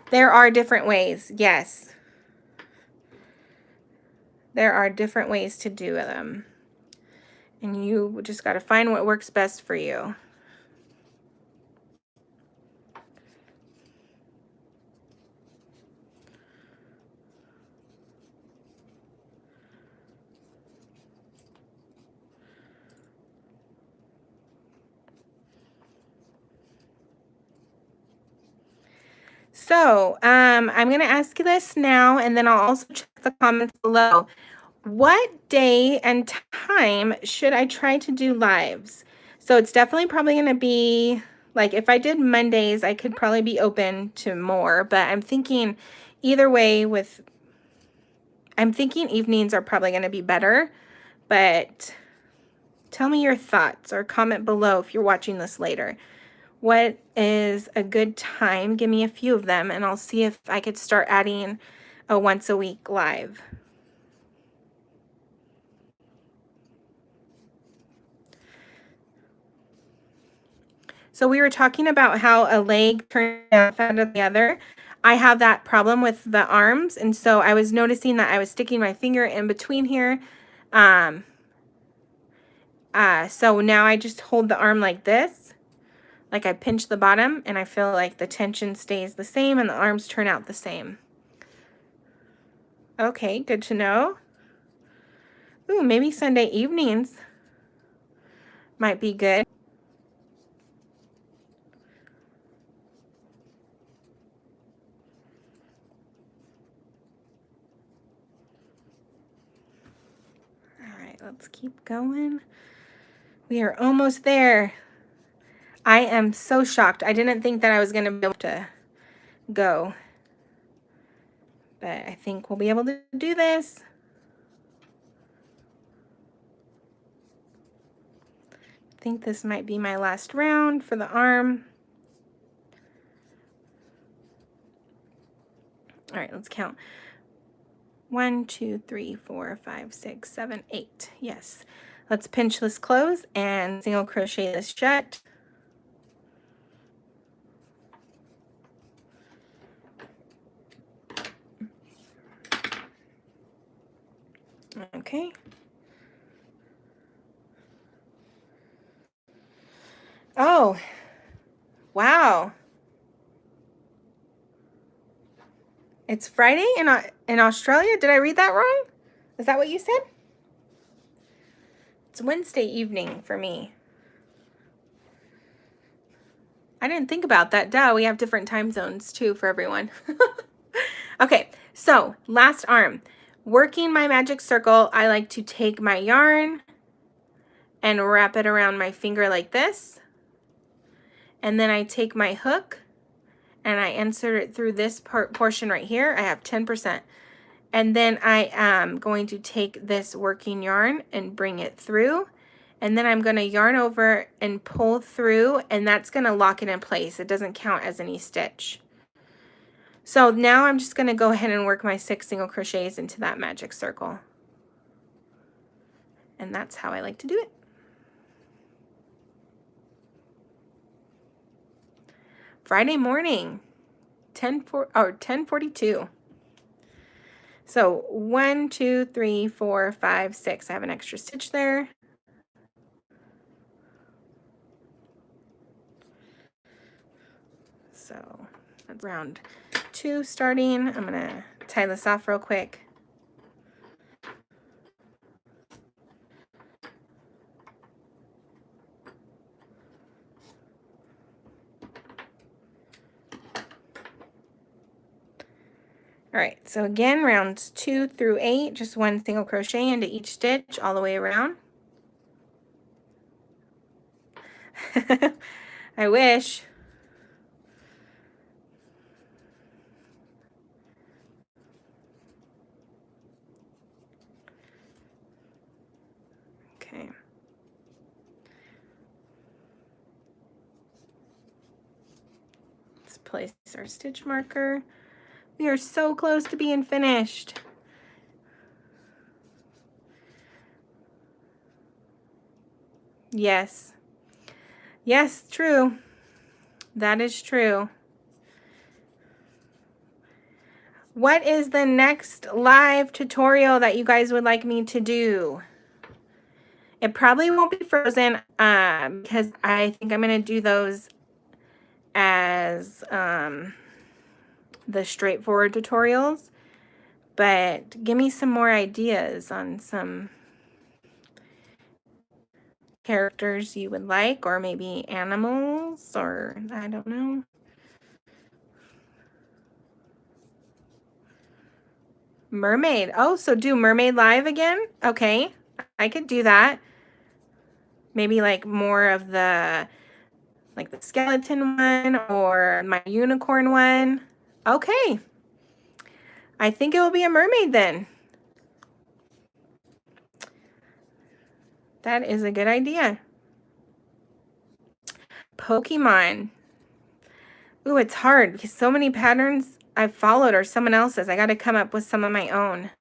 S1: There are different ways, yes. There are different ways to do them. And you just got to find what works best for you. So, I'm going to ask you this now, and then I'll also check the comments below. What day and time should I try to do lives? So it's definitely probably going to be, like, if I did Mondays, I could probably be open to more, but I'm thinking either way I'm thinking evenings are probably going to be better, but tell me your thoughts or comment below if you're watching this later. What is a good time? Give me a few of them and I'll see if I could start adding a once a week live. So we were talking about how a leg turns out out of the other. I have that problem with the arms, and so I was noticing that I was sticking my finger in between here. So now I just hold the arm like this, like I pinch the bottom, and I feel like the tension stays the same and the arms turn out the same. Okay, good to know. Ooh, maybe Sunday evenings might be good. All right, let's keep going. We are almost there. I am so shocked. I didn't think that I was going to be able to go. but I think we'll be able to do this. I think this might be my last round for the arm. All right, let's count. 1, 2, 3, 4, 5, 6, 7, 8. Yes. Let's pinch this close and single crochet this shut. Okay. Oh, wow. It's Friday in Australia? Did I read that wrong? Is that what you said? It's Wednesday evening for me. I didn't think about that. Duh, we have different time zones too for everyone. Okay, so last arm. Working my magic circle, I like to take my yarn and wrap it around my finger like this. And then I take my hook and I insert it through this portion right here. I have 10%. And then I am going to take this working yarn and bring it through. And then I'm going to yarn over and pull through, and that's going to lock it in place. It doesn't count as any stitch. So now I'm just going to go ahead and work my 6 single crochets into that magic circle. And that's how I like to do it. Friday morning, 10:42. So 1, 2, 3, 4, 5, 6. I have an extra stitch there. So that's round 2 starting. I'm gonna tie this off real quick. All right, so again, rounds 2 through 8, just 1 single crochet into each stitch all the way around. I wish. Okay. Let's place our stitch marker. We are so close to being finished. Yes. Yes, true. That is true. What is the next live tutorial that you guys would like me to do? It probably won't be Frozen because I think I'm going to do those as the straightforward tutorials. But give me some more ideas on some characters you would like, or maybe animals, or I don't know. Mermaid. Oh, so do Mermaid Live again? Okay, I could do that. Maybe like more of the, like the skeleton one or my unicorn one. Okay. I think it will be a mermaid then. That is a good idea. Pokemon. Ooh, it's hard because so many patterns I've followed are someone else's. I got to come up with some of my own.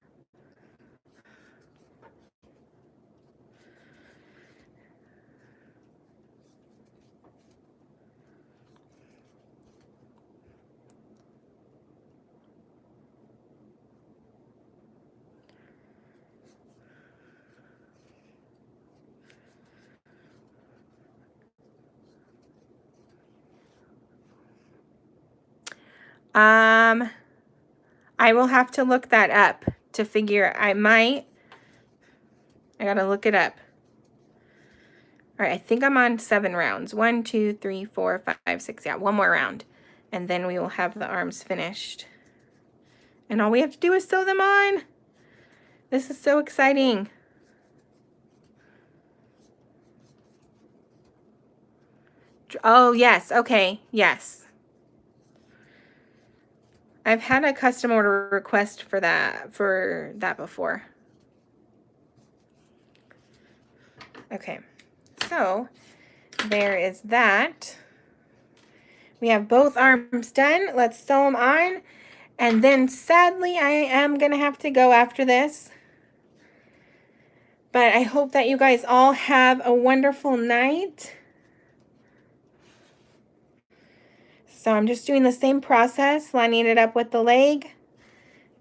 S1: I will have to look that up to figure. I gotta look it up. All right, I think I'm on 7 rounds. 1, 2, 3, 4, 5, 6. Yeah, one more round. And then we will have the arms finished. And all we have to do is sew them on. This is so exciting. Oh, yes. Okay. Yes. I've had a custom order request for that before. Okay, so there is that. We have both arms done. Let's sew them on. And then sadly, I am going to have to go after this. But I hope that you guys all have a wonderful night. So I'm just doing the same process, lining it up with the leg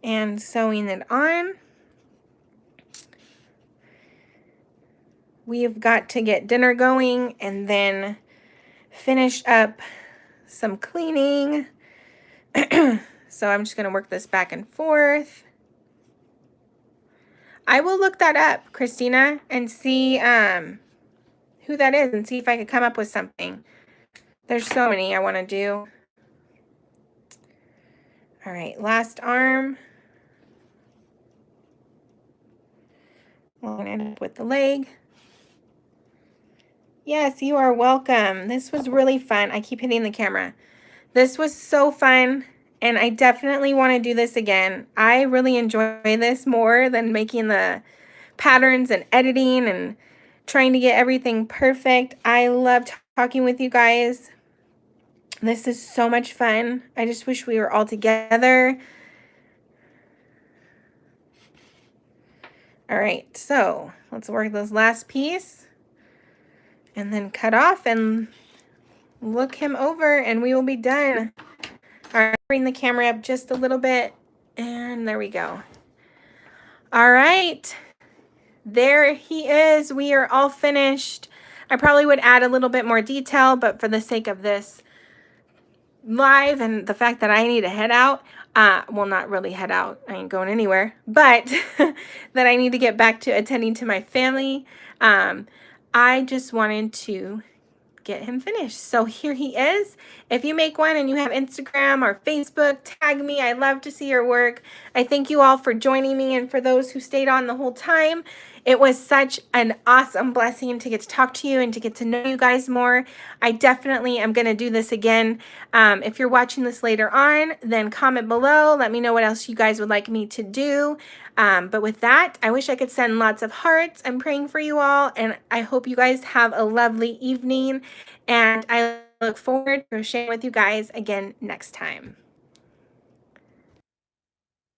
S1: and sewing it on. We've got to get dinner going and then finish up some cleaning. So I'm just going to work this back and forth. I will look that up, Christina, and see who that is and see if I could come up with something. There's so many I want to do. All right, last arm. Line it up with the leg. Yes, you are welcome. This was really fun. I keep hitting the camera. This was so fun, and I definitely want to do this again. I really enjoy this more than making the patterns and editing and trying to get everything perfect. I love talking with you guys. This is so much fun. I just wish we were all together. All right, so let's work this last piece and then cut off and look him over and we will be done. All right, bring the camera up just a little bit and there we go. All right, there he is. We are all finished. I probably would add a little bit more detail, but for the sake of this live and the fact that I need to head out, well, not really head out, I ain't going anywhere, but that I need to get back to attending to my family, I just wanted to get him finished. So here he is. If you make one and you have Instagram or Facebook, tag me. I love to see your work. I thank you all for joining me and for those who stayed on the whole time. It was such an awesome blessing to get to talk to you and to get to know you guys more. I definitely am going to do this again. If you're watching this later on, then comment below. Let me know what else you guys would like me to do. But with that, I wish I could send lots of hearts. I'm praying for you all, and I hope you guys have a lovely evening. And I look forward to sharing with you guys again next time.